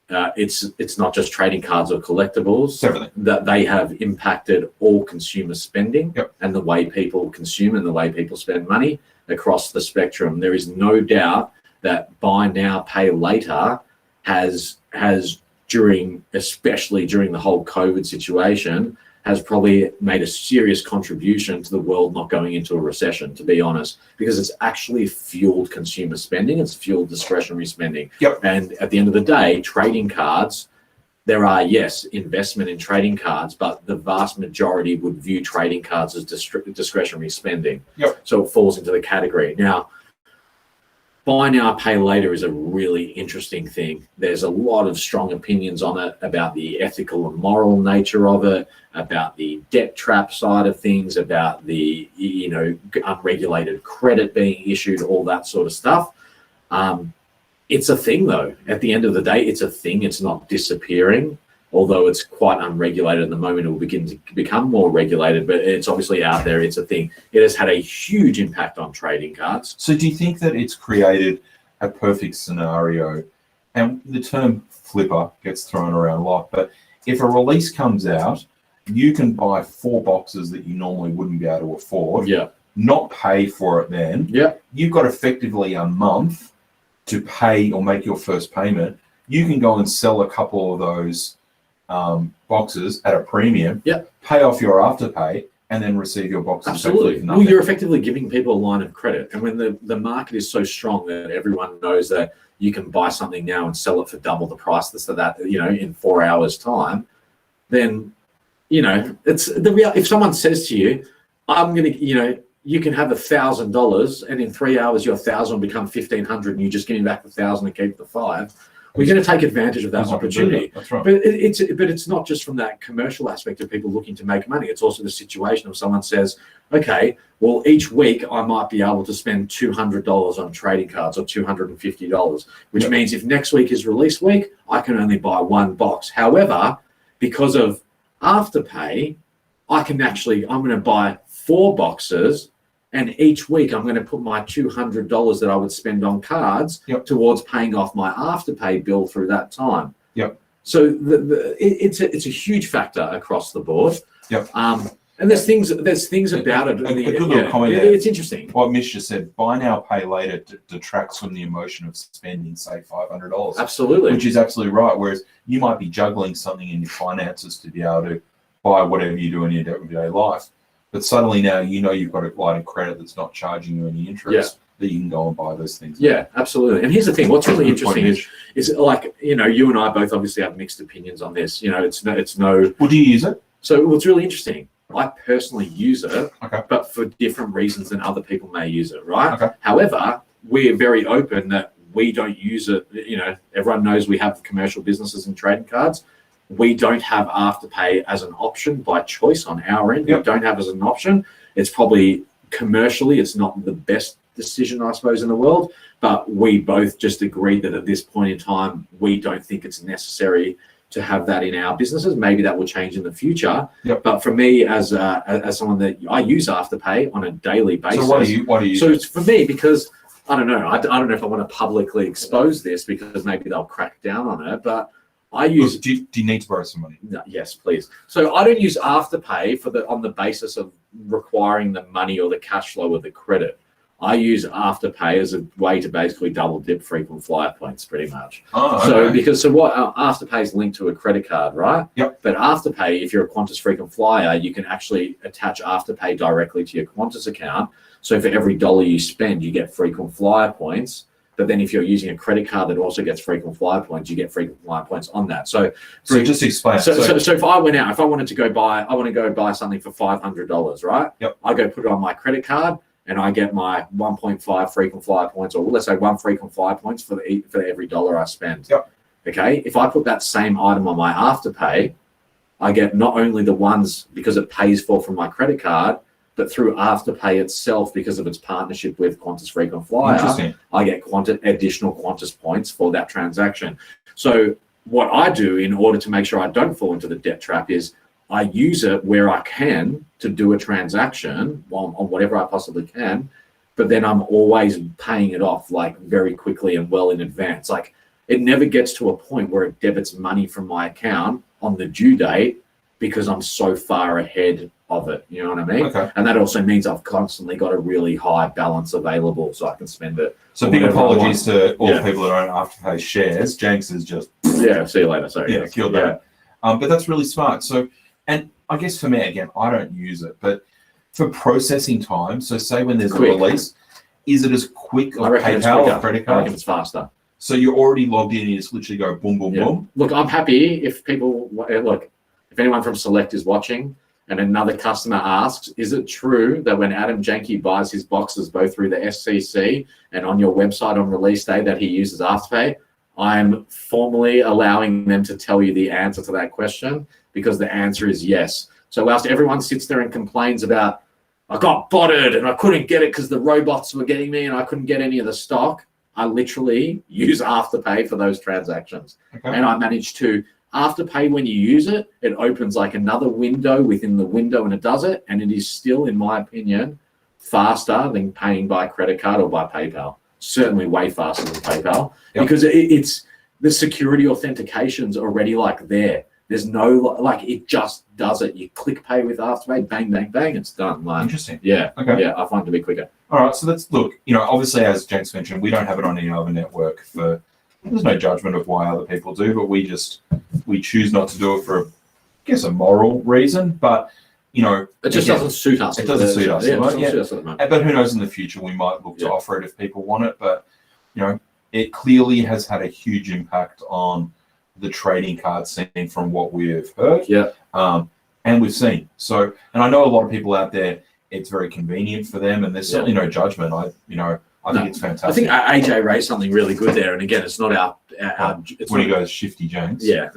Speaker 2: It's not just trading cards or collectibles.
Speaker 1: Everything.
Speaker 2: That they have impacted all consumer spending and the way people consume and the way people spend money across the spectrum. There is no doubt that buy now, pay later has especially during the whole COVID situation, has probably made a serious contribution to the world not going into a recession, to be honest, because it's actually fueled consumer spending, it's fueled discretionary spending. And at the end of the day, trading cards, there are, yes, investment in trading cards, but the vast majority would view trading cards as discretionary spending. So it falls into the category. Now, buy now, pay later is a really interesting thing. There's a lot of strong opinions on it about the ethical and moral nature of it, about the debt trap side of things, about the unregulated credit being issued, all that sort of stuff. It's a thing, though. At the end of the day, it's a thing. It's not disappearing. Although it's quite unregulated at the moment, it will begin to become more regulated, but it's obviously out there. It's a thing. It has had a huge impact on trading cards.
Speaker 1: So do you think that it's created a perfect scenario? And the term flipper gets thrown around a lot, but if a release comes out, you can buy 4 boxes that you normally wouldn't be able to afford, not pay for it then. You've got effectively a month to pay or make your first payment. You can go and sell a couple of those boxes at a premium, pay off your Afterpay, and then receive your boxes.
Speaker 2: Absolutely. Well, you're effectively giving people a line of credit. And when the market is so strong that everyone knows that you can buy something now and sell it for double the price in 4 hours time, then, it's the real. If someone says to you, I'm going to, you can have $1,000 and in 3 hours, your 1,000 will become 1,500 and you just give me back the 1,000 and keep the 5. we're going to take advantage of that opportunity.
Speaker 1: That's right.
Speaker 2: But it's not just from that commercial aspect of people looking to make money. It's also the situation of someone says, okay, well, each week I might be able to spend $200 on trading cards or $250, which means if next week is release week, I can only buy one box. However, because of Afterpay, I'm going to buy 4 boxes, and each week I'm going to put my $200 that I would spend on cards towards paying off my Afterpay bill through that time. So it's a huge factor across the board. And there's things about it.
Speaker 1: A good little comment there.
Speaker 2: It's interesting.
Speaker 1: What Mish just said, buy now, pay later detracts from the emotion of spending, say, $500.
Speaker 2: Absolutely.
Speaker 1: Which is absolutely right. Whereas you might be juggling something in your finances to be able to buy whatever you do in your everyday life. But suddenly now you've got a line of credit that's not charging you any interest that you can go and buy those things.
Speaker 2: Yeah, absolutely. And here's the thing: what's really interesting is like you and I both obviously have mixed opinions on this. It's no.
Speaker 1: Well, do you use it?
Speaker 2: So what's really interesting, I personally use it,
Speaker 1: okay,
Speaker 2: but for different reasons than other people may use it, right?
Speaker 1: Okay.
Speaker 2: However, we're very open that we don't use it. Everyone knows we have commercial businesses and trading cards. We don't have Afterpay as an option by choice on our end. We don't have as an option. It's probably commercially, it's not the best decision, I suppose, in the world, but we both just agreed that at this point in time, we don't think it's necessary to have that in our businesses. Maybe that will change in the future. But for me, as someone that I use Afterpay on a daily basis.
Speaker 1: So what do you?
Speaker 2: So it's for me because I don't know. I don't know if I want to publicly expose this because maybe they'll crack down on it, but I use.
Speaker 1: Look, do you need to borrow some money?
Speaker 2: No, yes, please. So I don't use Afterpay on the basis of requiring the money or the cash flow or the credit. I use Afterpay as a way to basically double dip frequent flyer points, pretty much.
Speaker 1: Oh, okay.
Speaker 2: So what Afterpay is linked to a credit card, right?
Speaker 1: Yep.
Speaker 2: But Afterpay, if you're a Qantas frequent flyer, you can actually attach Afterpay directly to your Qantas account. So for every dollar you spend, you get frequent flyer points. But then if you're using a credit card that also gets frequent flyer points, you get frequent flyer points on that. So
Speaker 1: just explain.
Speaker 2: So if I went out, if I wanted to go buy something for $500, right?
Speaker 1: Yep.
Speaker 2: I go put it on my credit card and I get my 1.5 frequent flyer points, or let's say 1 frequent flyer points for every dollar I spend.
Speaker 1: Yep.
Speaker 2: Okay. If I put that same item on my Afterpay, I get not only the ones because it pays for from my credit card, but through Afterpay itself, because of its partnership with Qantas Frequent Flyer, I get additional Qantas points for that transaction. So what I do in order to make sure I don't fall into the debt trap is I use it where I can to do a transaction on whatever I possibly can, but then I'm always paying it off like very quickly and well in advance. Like it never gets to a point where it debits money from my account on the due date because I'm so far ahead of it, you know what I mean?
Speaker 1: Okay.
Speaker 2: And that also means I've constantly got a really high balance available so I can spend it.
Speaker 1: So big apologies to all the people that own Afterpay shares. Jenks is just
Speaker 2: see you later. Sorry.
Speaker 1: Yeah, killed that. But that's really smart. So, and I guess for me again, I don't use it, but for processing time, so say when there's a release, is it as quick on PayPal or credit card?
Speaker 2: I reckon it's faster.
Speaker 1: So you're already logged in and you just literally go boom, boom, boom.
Speaker 2: Look, I'm happy if anyone from Select is watching and another customer asks, is it true that when Adam Janke buys his boxes both through the SCC and on your website on release day that he uses Afterpay? I'm formally allowing them to tell you the answer to that question because the answer is yes. So whilst everyone sits there and complains about, I got botted and I couldn't get it because the robots were getting me and I couldn't get any of the stock, I literally use Afterpay for those transactions. Okay. And I managed to Afterpay, when you use it, it opens like another window within the window and it does it. And it is still, in my opinion, faster than paying by credit card or by PayPal. Certainly way faster than PayPal because it's the security authentication's already like there. There's no, it just does it. You click pay with Afterpay, bang, bang, bang, it's done.
Speaker 1: Interesting.
Speaker 2: Yeah.
Speaker 1: Okay.
Speaker 2: Yeah, I find it to be quicker.
Speaker 1: All right. So let's look, obviously, as Jenks mentioned, we don't have it on any other network there's no judgment of why other people do, but we choose not to do it for, a moral reason. But,
Speaker 2: it just doesn't suit us.
Speaker 1: It doesn't suit us.
Speaker 2: Yeah, suit us at the moment.
Speaker 1: But who knows, in the future, we might look to offer it if people want it. But, it clearly has had a huge impact on the trading card scene from what we've heard.
Speaker 2: Yeah.
Speaker 1: And we've seen. So, and I know a lot of people out there, it's very convenient for them, and there's certainly no judgment. I think it's fantastic.
Speaker 2: I think AJ raised something really good there, and again, it's not our it's
Speaker 1: when
Speaker 2: not,
Speaker 1: he goes Shifty James.
Speaker 2: yeah.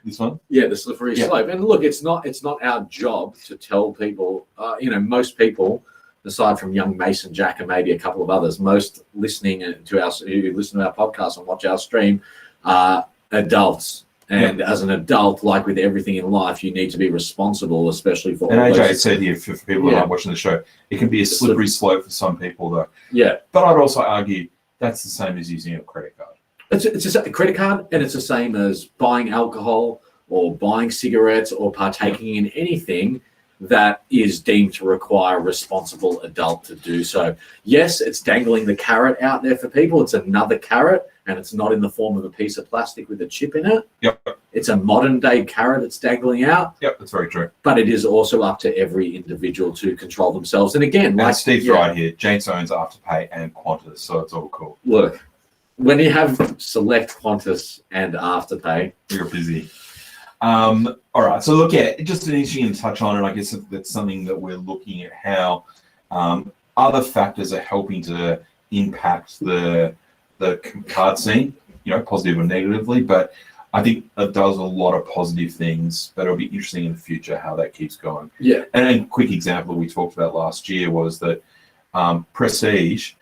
Speaker 1: This one.
Speaker 2: Yeah, the slippery slope. And look, it's not our job to tell people. Most people, aside from young Mason Jack and maybe a couple of others, most listening to who listen to our podcast and watch our stream are adults. And as an adult, like with everything in life, you need to be responsible, especially for.
Speaker 1: And AJ said here, for people that aren't watching the show, it can be a slippery slope for some people, though.
Speaker 2: Yeah.
Speaker 1: But I'd also argue that's the same as using a credit card.
Speaker 2: It's a credit card, and it's the same as buying alcohol or buying cigarettes or partaking in anything that is deemed to require a responsible adult to do so. Yes, it's dangling the carrot out there for people. It's another carrot, and it's not in the form of a piece of plastic with a chip in it.
Speaker 1: Yep.
Speaker 2: It's a modern day carrot that's dangling out.
Speaker 1: Yep, that's very true.
Speaker 2: But it is also up to every individual to control themselves. And again,
Speaker 1: like Steve's right here, James owns Afterpay and Qantas, so it's all cool.
Speaker 2: Look, when you have Select, Qantas, and Afterpay,
Speaker 1: you're busy. All right, so look, just an interesting to touch on, and I guess that's something that we're looking at how other factors are helping to impact the card scene, positive or negatively. But I think it does a lot of positive things, but it'll be interesting in the future how that keeps going.
Speaker 2: Yeah.
Speaker 1: And a quick example we talked about last year was that Prestige.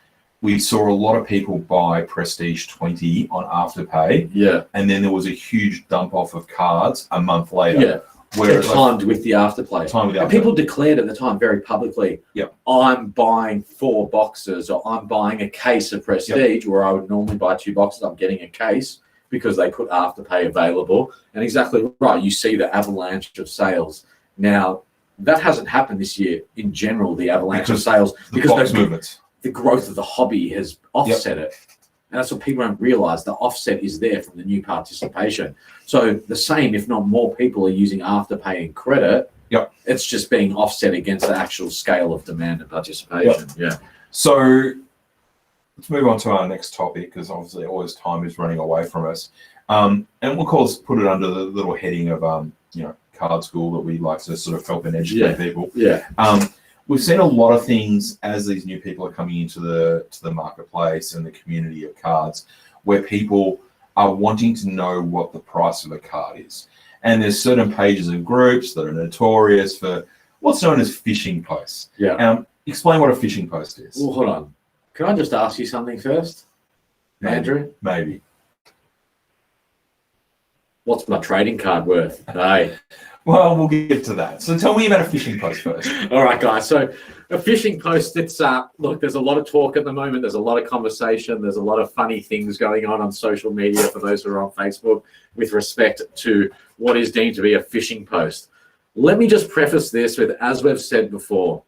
Speaker 1: We saw a lot of people buy Prestige 20 on Afterpay.
Speaker 2: Yeah.
Speaker 1: And then there was a huge dump off of cards a month later.
Speaker 2: Yeah.
Speaker 1: Where
Speaker 2: timed with the Afterpay. And people declared at the time very publicly, I'm buying 4 boxes or I'm buying a case of Prestige where I would normally buy 2 boxes. I'm getting a case because they put Afterpay available. And exactly right. You see the avalanche of sales. Now, that hasn't happened this year in general, the avalanche of sales.
Speaker 1: Because movements.
Speaker 2: The growth of the hobby has offset it. And that's what people don't realize. The offset is there from the new participation. So the same, if not more people are using Afterpay and credit.
Speaker 1: Yep.
Speaker 2: It's just being offset against the actual scale of demand and participation.
Speaker 1: Yep. Yeah. So let's move on to our next topic, because obviously always time is running away from us. And we'll put it under the little heading of, card school that we like to sort of help and educate people.
Speaker 2: Yeah.
Speaker 1: We've seen a lot of things as these new people are coming into the marketplace and the community of cards, where people are wanting to know what the price of a card is. And there's certain pages and groups that are notorious for what's known as phishing posts.
Speaker 2: Yeah.
Speaker 1: Explain what a phishing post is.
Speaker 2: Well, hold on. Can I just ask you something first, Andrew?
Speaker 1: Maybe.
Speaker 2: What's my trading card worth? Hey.
Speaker 1: Well, we'll get to that. So tell me about a phishing post first.
Speaker 2: All right, guys. So a phishing post, it's look, there's a lot of talk at the moment. There's a lot of conversation. There's a lot of funny things going on social media for those who are on Facebook with respect to what is deemed to be a phishing post. Let me just preface this with, as we've said before,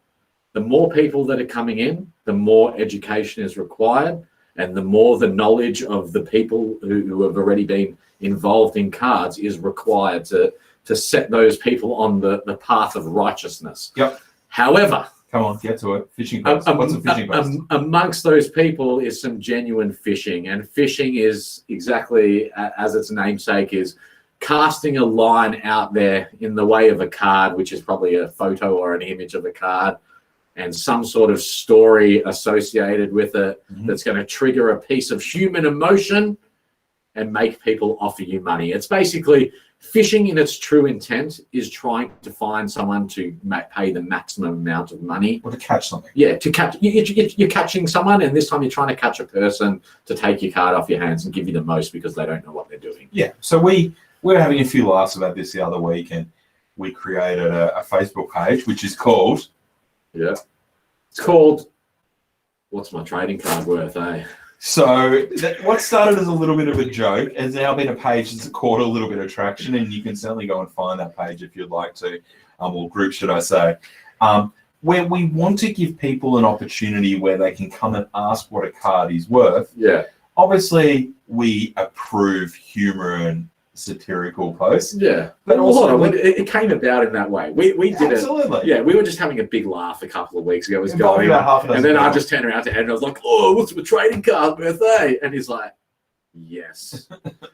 Speaker 2: the more people that are coming in, the more education is required, and the more the knowledge of the people who have already been involved in cards is required to set those people on the path of righteousness.
Speaker 1: Yep.
Speaker 2: However,
Speaker 1: come on, get to it. Phishing post. What's a phishing post?
Speaker 2: Amongst those people is some genuine phishing, and phishing is exactly as its namesake is casting a line out there in the way of a card, which is probably a photo or an image of a card, and some sort of story associated with it that's going to trigger a piece of human emotion and make people offer you money. It's basically phishing in its true intent is trying to find someone to pay the maximum amount of money.
Speaker 1: Or to catch something.
Speaker 2: Yeah, to catch. You're catching someone, and this time you're trying to catch a person to take your card off your hands and give you the most because they don't know what they're doing.
Speaker 1: Yeah, so we were having a few laughs about this the other week, and we created a Facebook page, which is called...
Speaker 2: Yeah. It's called, what's my trading card worth, eh?
Speaker 1: So what started as a little bit of a joke has now been a page that's caught a little bit of traction, and you can certainly go and find that page if you'd like to, or group, should I say, where we want to give people an opportunity where they can come and ask what a card is worth.
Speaker 2: Yeah.
Speaker 1: Obviously, we approve humor and satirical posts.
Speaker 2: Yeah.
Speaker 1: But also
Speaker 2: it came about in that way. We did
Speaker 1: absolutely.
Speaker 2: it. Yeah, we were just having a big laugh a couple of weeks ago. It was going
Speaker 1: on.
Speaker 2: And then I just turned around to Ed and I was like, oh, what's my trading card worth, eh? And he's like, Yes.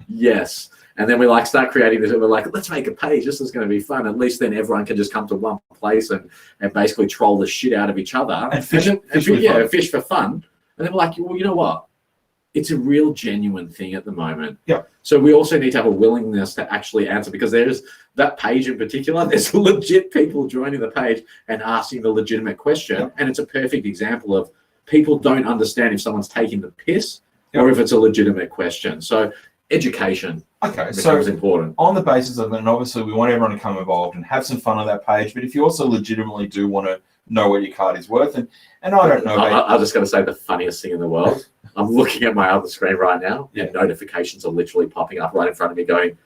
Speaker 2: Yes. And then we like start creating this, and we're like, let's make a page. This is going to be fun. At least then everyone can just come to one place and basically troll the shit out of each other.
Speaker 1: And fish
Speaker 2: for fun. And then we're like, well, you know what? It's a real genuine thing at the moment.
Speaker 1: Yeah.
Speaker 2: So we also need to have a willingness to actually answer, because there's that page in particular, there's legit people joining the page and asking the legitimate question.
Speaker 1: Yeah.
Speaker 2: And it's a perfect example of people don't understand if someone's taking the piss
Speaker 1: Yeah.
Speaker 2: or if it's a legitimate question. So education becomes important.
Speaker 1: On the basis of it, and obviously we want everyone to come involved and have some fun on that page, but if you also legitimately do want to know what your card is worth, and I don't know,
Speaker 2: I'm just going to say the funniest thing in the world. I'm looking at my other screen right now, and notifications are literally popping up right in front of me going,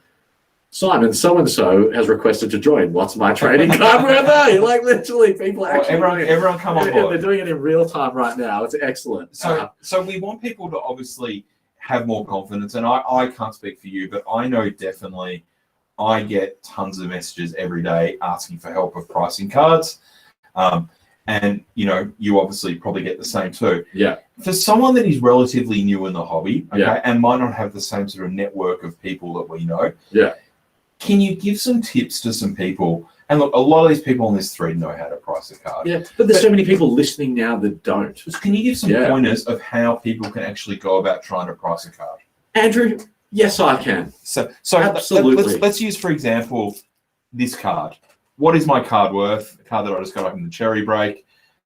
Speaker 2: Simon so-and-so has requested to join. What's my trading card worth? Like literally people are actually
Speaker 1: everyone come on board.
Speaker 2: They're doing it in real time right now. It's excellent.
Speaker 1: So we want people to obviously have more confidence, and I can't speak for you, but I know definitely I get tons of messages every day asking for help with pricing cards. And you obviously probably get the same too.
Speaker 2: Yeah.
Speaker 1: For someone that is relatively new in the hobby, and might not have the same sort of network of people that we know, can you give some tips to some people? And look, a lot of these people on this thread know how to price a card.
Speaker 2: Yeah, but there's so many people listening now that don't.
Speaker 1: Can you give some pointers of how people can actually go about trying to price a card?
Speaker 2: Andrew, yes, I can.
Speaker 1: So
Speaker 2: absolutely.
Speaker 1: Let's use, for example, this card. What is my card worth? A card that I just got up in the cherry break.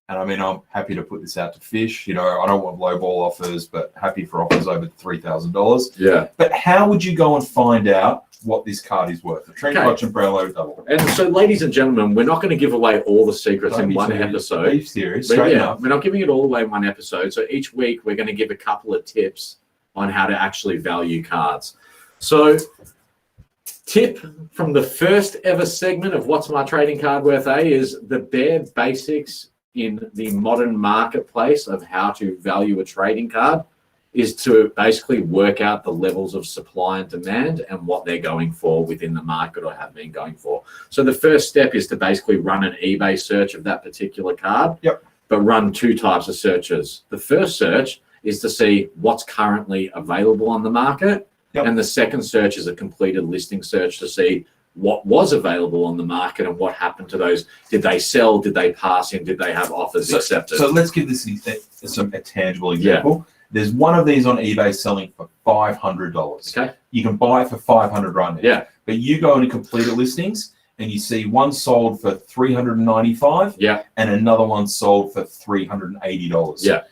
Speaker 1: And I mean, I'm happy to put this out to fish. I don't want lowball offers, but happy for offers over $3,000.
Speaker 2: Yeah.
Speaker 1: But how would you go and find out what this card is worth? A Trent Clutch Umbrella double.
Speaker 2: And so, ladies and gentlemen, we're not going to give away all the secrets in one episode.
Speaker 1: Be serious, straight enough.
Speaker 2: We're not giving it all away in one episode. So each week we're going to give a couple of tips on how to actually value cards. So, tip from the first ever segment of What's My Trading Card Worth, is the bare basics in the modern marketplace of how to value a trading card is to basically work out the levels of supply and demand and what they're going for within the market or have been going for. So the first step is to basically run an eBay search of that particular card, but run two types of searches. The first search is to see what's currently available on the market. And the second search is a completed listing search to see what was available on the market and what happened to those. Did they sell? Did they pass in? Did they have offers accepted?
Speaker 1: So let's give this a tangible example. There's one of these on eBay selling for $500.
Speaker 2: Okay.
Speaker 1: You can buy it for $500 right now.
Speaker 2: Yeah.
Speaker 1: But you go into completed listings and you see one sold for $395.
Speaker 2: Yeah.
Speaker 1: And another one sold for $380.
Speaker 2: Yeah.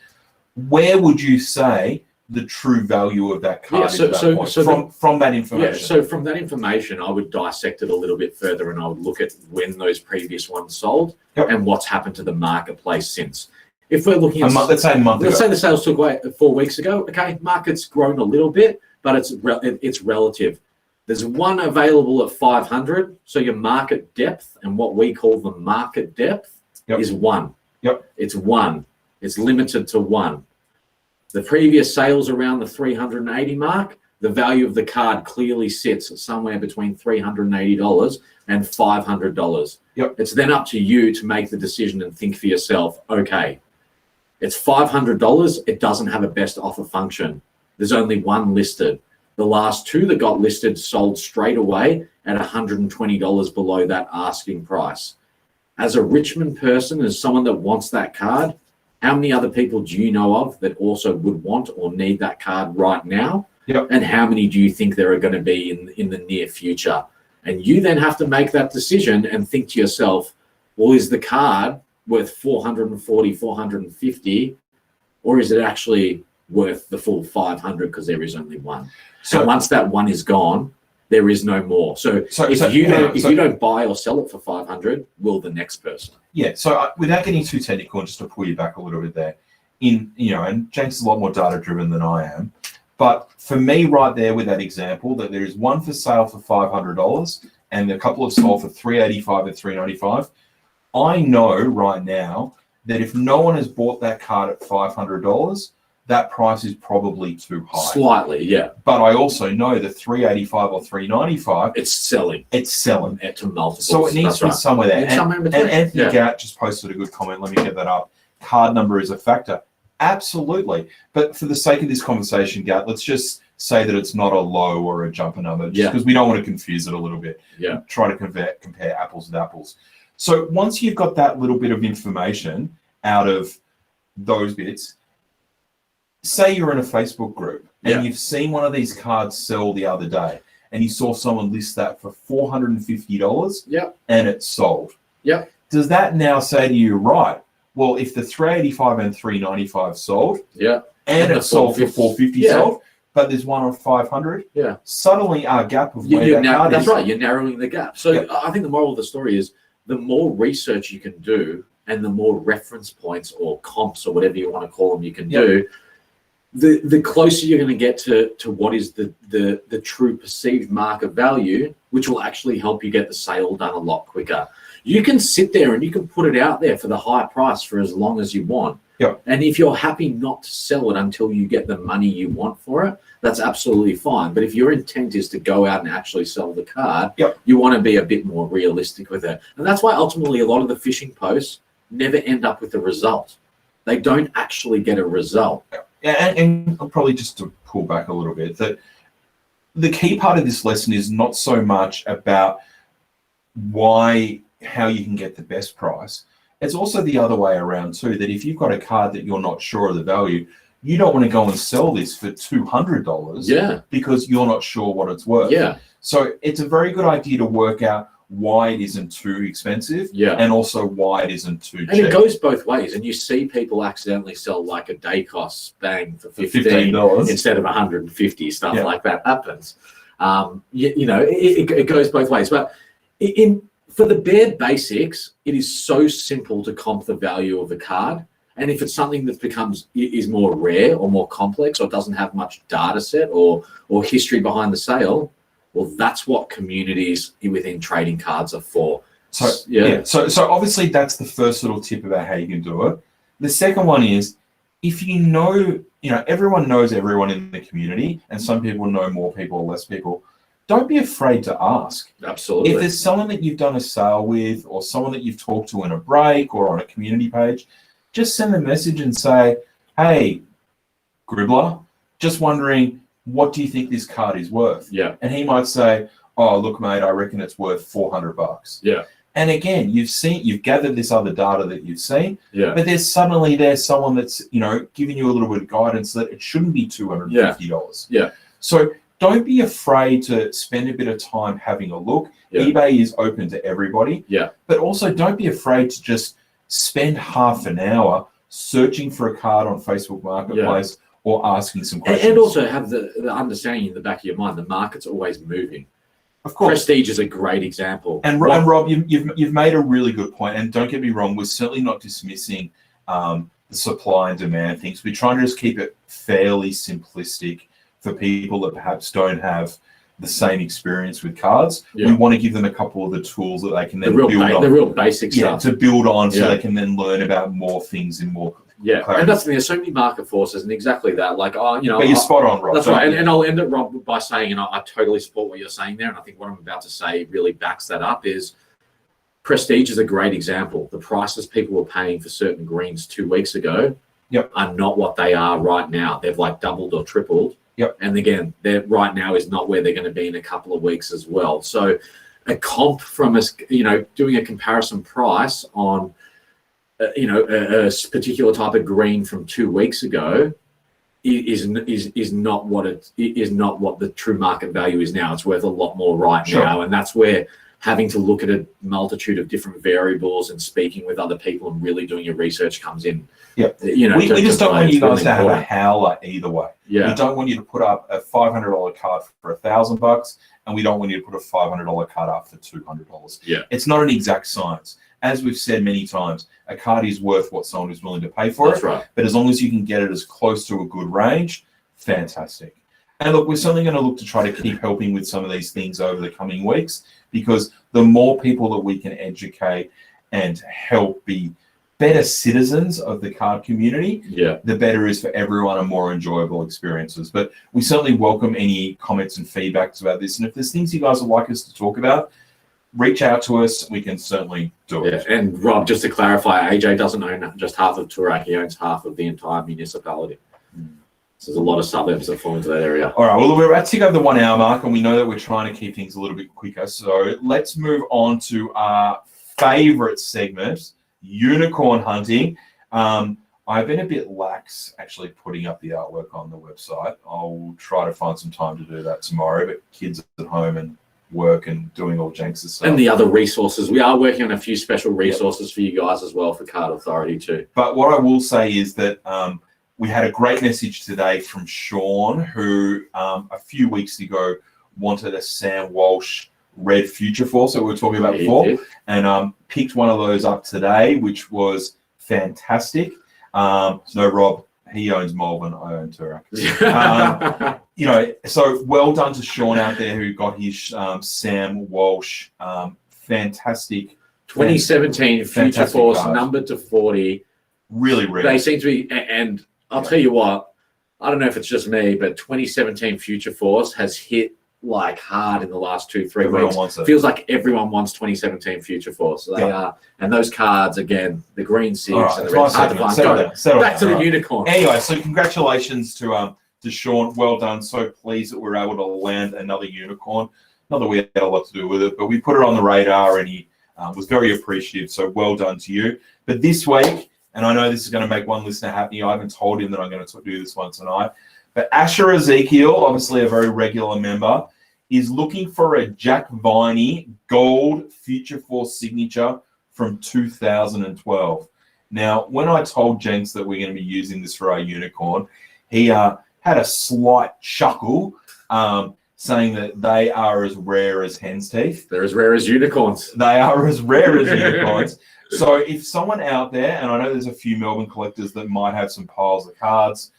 Speaker 1: Where would you say the true value of that card is at that point, from that information?
Speaker 2: Yeah, so from that information, I would dissect it a little bit further and I would look at when those previous ones sold and what's happened to the marketplace since. If we're looking at
Speaker 1: let's say a month ago.
Speaker 2: Let's say the sales took away 4 weeks ago. Okay, market's grown a little bit, but it's relative. There's one available at 500, so your market depth and what we call the market depth is 1. It's 1. It's limited to 1. The previous sales around the 380 mark, the value of the card clearly sits somewhere between $380 and $500. It's then up to you to make the decision and think for yourself, okay, it's $500. It doesn't have a best offer function. There's only one listed. The last two that got listed sold straight away at $120 below that asking price. As a Richmond person, as someone that wants that card, how many other people do you know of that also would want or need that card right now? And how many do you think there are going to be in the near future? And you then have to make that decision and think to yourself, well, is the card worth 440, 450, or is it actually worth the full 500 because there is only one? So once that one is gone, there is no more. So if you don't buy or sell it for 500, will the next person?
Speaker 1: Yeah. So without getting too technical, and just to pull you back a little bit there, and James is a lot more data driven than I am, but for me right there with that example, that there is one for sale for $500 and a couple of sold for $385 and $395. I know right now that if no one has bought that card at $500, that price is probably too high.
Speaker 2: Slightly, yeah.
Speaker 1: But I also know that $385 or $395,
Speaker 2: it's selling.
Speaker 1: It's selling
Speaker 2: to multiples.
Speaker 1: So it needs to be somewhere there.
Speaker 2: And
Speaker 1: Anthony Gatt just posted a good comment. Let me get that up. Card number is a factor. Absolutely. But for the sake of this conversation, Gatt, let's just say that it's not a low or a jumper number, just because we don't want to confuse it a little bit.
Speaker 2: Yeah.
Speaker 1: Try to compare apples with apples. So once you've got that little bit of information out of those bits, say you're in a Facebook group and you've seen one of these cards sell the other day, and you saw someone list that for $450 and it's sold.
Speaker 2: Yep.
Speaker 1: Does that now say to you, right, well, if the 385 and 395 sold, and it's sold for 450 sold, but there's one on 500, suddenly our gap of where that card
Speaker 2: that's
Speaker 1: is.
Speaker 2: right, you're narrowing the gap. So I think the moral of the story is the more research you can do and the more reference points or comps or whatever you want to call them you can do, the closer you're going to get to what is the true perceived market value, which will actually help you get the sale done a lot quicker. You can sit there and you can put it out there for the high price for as long as you want. And if you're happy not to sell it until you get the money you want for it, that's absolutely fine. But if your intent is to go out and actually sell the card, you want to be a bit more realistic with it. And that's why ultimately a lot of the phishing posts never end up with a result. They don't actually get a result.
Speaker 1: And probably just to pull back a little bit, that the key part of this lesson is not so much about how you can get the best price. It's also the other way around too, that if you've got a card that you're not sure of the value, you don't want to go and sell this for $200 because you're not sure what it's worth. So it's a very good idea to work out why it isn't too expensive and also why it isn't too cheap.
Speaker 2: And it goes both ways. And you see people accidentally sell like a Dacos bang for $15 instead of $150, stuff like that happens. It goes both ways. But for the bare basics, it is so simple to comp the value of a card. And if it's something that is more rare or more complex or doesn't have much data set or history behind the sale, well, that's what communities within trading cards are for.
Speaker 1: So obviously that's the first little tip about how you can do it. The second one is, if everyone knows everyone in the community, and some people know more people or less people, don't be afraid to ask.
Speaker 2: Absolutely.
Speaker 1: If there's someone that you've done a sale with or someone that you've talked to in a break or on a community page, just send a message and say, hey, Gribbler, just wondering, what do you think this card is worth? And he might say, oh, look, mate, I reckon it's worth $400. And again, you've gathered this other data that you've seen, but there's someone that's, giving you a little bit of guidance that it shouldn't be $250. So don't be afraid to spend a bit of time having a look. eBay is open to everybody. But also don't be afraid to just spend half an hour searching for a card on Facebook Marketplace or asking some questions.
Speaker 2: And also have the understanding in the back of your mind, the market's always moving.
Speaker 1: Of course.
Speaker 2: Prestige is a great example.
Speaker 1: And Rob, you've made a really good point. And don't get me wrong, we're certainly not dismissing the supply and demand things. We're trying to just keep it fairly simplistic for people that perhaps don't have the same experience with cards. We want to give them a couple of the tools that they can then build on.
Speaker 2: The real basic stuff.
Speaker 1: To build on so they can then learn about more things in more clarity.
Speaker 2: And that's the thing, there's so many market forces and exactly that. Like,
Speaker 1: but you're spot on, Rob.
Speaker 2: That's right. And I'll end it, Rob, by saying, I totally support what you're saying there. And I think what I'm about to say really backs that up is Prestige is a great example. The prices people were paying for certain greens 2 weeks ago are not what they are right now. They've like doubled or tripled. And again, right now is not where they're going to be in a couple of weeks as well. So a comp from doing a comparison price on, a particular type of green from 2 weeks ago is not what the true market value is now. It's worth a lot more right now. And that's where having to look at a multitude of different variables and speaking with other people and really doing your research comes in.
Speaker 1: We just don't want you guys to have a howler either way. We don't want you to put up a $500 card for $1,000, and we don't want you to put a $500 card up for $200. It's not an exact science. As we've said many times, a card is worth what someone is willing to pay for it.
Speaker 2: Right.
Speaker 1: But as long as you can get it as close to a good range, fantastic. And look, we're certainly going to look to try to keep helping with some of these things over the coming weeks, because the more people that we can educate and help be better citizens of the card community, the better it is for everyone and more enjoyable experiences. But we certainly welcome any comments and feedbacks about this. And if there's things you guys would like us to talk about, reach out to us. We can certainly do it.
Speaker 2: And Rob, just to clarify, AJ doesn't own just half of Toorak. He owns half of the entire municipality. So there's a lot of suburbs that fall into that area.
Speaker 1: All right, well, we're about to tick over the 1 hour mark, and we know that we're trying to keep things a little bit quicker. So let's move on to our favorite segment, unicorn hunting. I've been a bit lax actually putting up the artwork on the website. I'll try to find some time to do that tomorrow, but kids at home and work and doing all Jenks' stuff.
Speaker 2: And the other resources. We are working on a few special resources for you guys as well for Card Authority too.
Speaker 1: But what I will say is that we had a great message today from Sean, who a few weeks ago wanted a Sam Walsh Red Future Force that we were talking about before, and picked one of those up today, which was fantastic. So Rob, he owns Malvern, I own Turak. So well done to Sean out there who got his Sam Walsh fantastic
Speaker 2: 2017 Future Force
Speaker 1: card.
Speaker 2: Numbered to 40.
Speaker 1: Really rare.
Speaker 2: They seem to be, and I'll tell you what, I don't know if it's just me, but 2017 Future Force has hit like hard in the last 2-3 weeks.
Speaker 1: Wants it.
Speaker 2: Feels like everyone wants 2017 Future Force. They are, and those cards again, the green six and the red. Hard to find. Back to the unicorn.
Speaker 1: Anyway, so congratulations to Sean. Well done. So pleased that we're able to land another unicorn. Not that we had a lot to do with it, but we put it on the radar, and he was very appreciative. So well done to you. But this week, and I know this is going to make one listener happy. I haven't told him that I'm going to do this one tonight. But Asher Ezekiel, obviously a very regular member, is looking for a Jack Viney Gold Future Force signature from 2012. Now, when I told Jenks that we're going to be using this for our unicorn, he had a slight chuckle, saying that they are as rare as hen's teeth.
Speaker 2: They're as rare as unicorns.
Speaker 1: They are as rare as unicorns. So if someone out there, and I know there's a few Melbourne collectors that might have some piles of cards,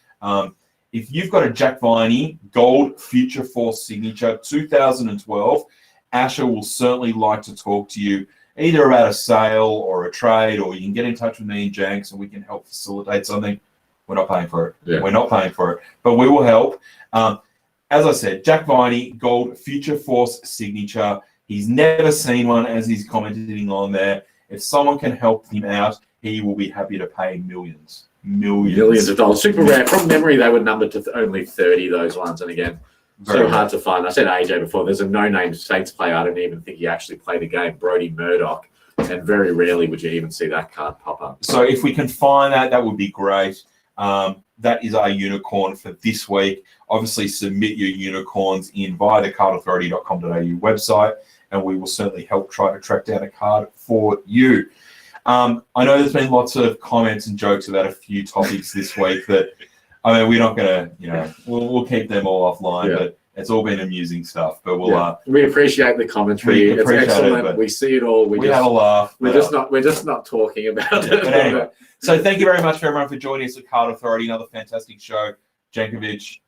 Speaker 1: if you've got a Jack Viney Gold Future Force signature 2012, Asher will certainly like to talk to you either about a sale or a trade, or you can get in touch with me and Jenks and we can help facilitate something. We're not paying for it.
Speaker 2: Yeah.
Speaker 1: We're not paying for it, but we will help. As I said, Jack Viney Gold Future Force signature. He's never seen one, as he's commenting on there. If someone can help him out, he will be happy to pay millions
Speaker 2: of dollars. Super rare. From memory, they were numbered to only 30, those ones. And again, so hard to find. I said AJ before, there's a no-name Saints player. I don't even think he actually played a game, Brody Murdoch. And very rarely would you even see that card pop up.
Speaker 1: So if we can find that, that would be great. That is our unicorn for this week. Obviously, submit your unicorns in via the cardauthority.com.au website, and we will certainly help try to track down a card for you. I know there's been lots of comments and jokes about a few topics this week that, I mean, we're not going to, we'll keep them all offline, but it's all been amusing stuff. But we'll
Speaker 2: we appreciate the commentary. It's excellent. We see it all. We
Speaker 1: have a laugh.
Speaker 2: We're just not talking about it.
Speaker 1: But anyway, so thank you very much for everyone for joining us at Card Authority. Another fantastic show. Jankovic,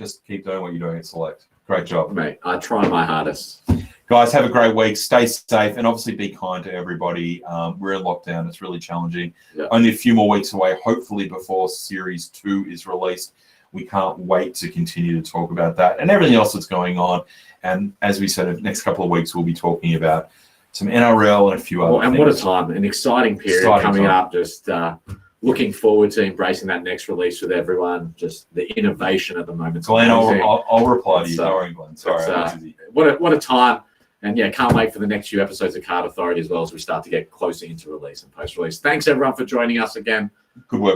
Speaker 1: just keep doing what you're doing at Select. Great job,
Speaker 2: mate. I try my hardest.
Speaker 1: Guys, have a great week. Stay safe, and obviously be kind to everybody. We're in lockdown. It's really challenging.
Speaker 2: Yeah.
Speaker 1: Only a few more weeks away, hopefully before Series 2 is released. We can't wait to continue to talk about that and everything else that's going on. And as we said, in the next couple of weeks, we'll be talking about some NRL and a few other things.
Speaker 2: And what a time. An exciting period coming up. Just looking forward to embracing that next release with everyone. Just the innovation at the moment.
Speaker 1: Glenn, I'll reply to you. Sorry, Glenn. Sorry.
Speaker 2: What a time. And can't wait for the next few episodes of Card Authority as well as we start to get closer into release and post-release. Thanks, everyone, for joining us again.
Speaker 1: Good work.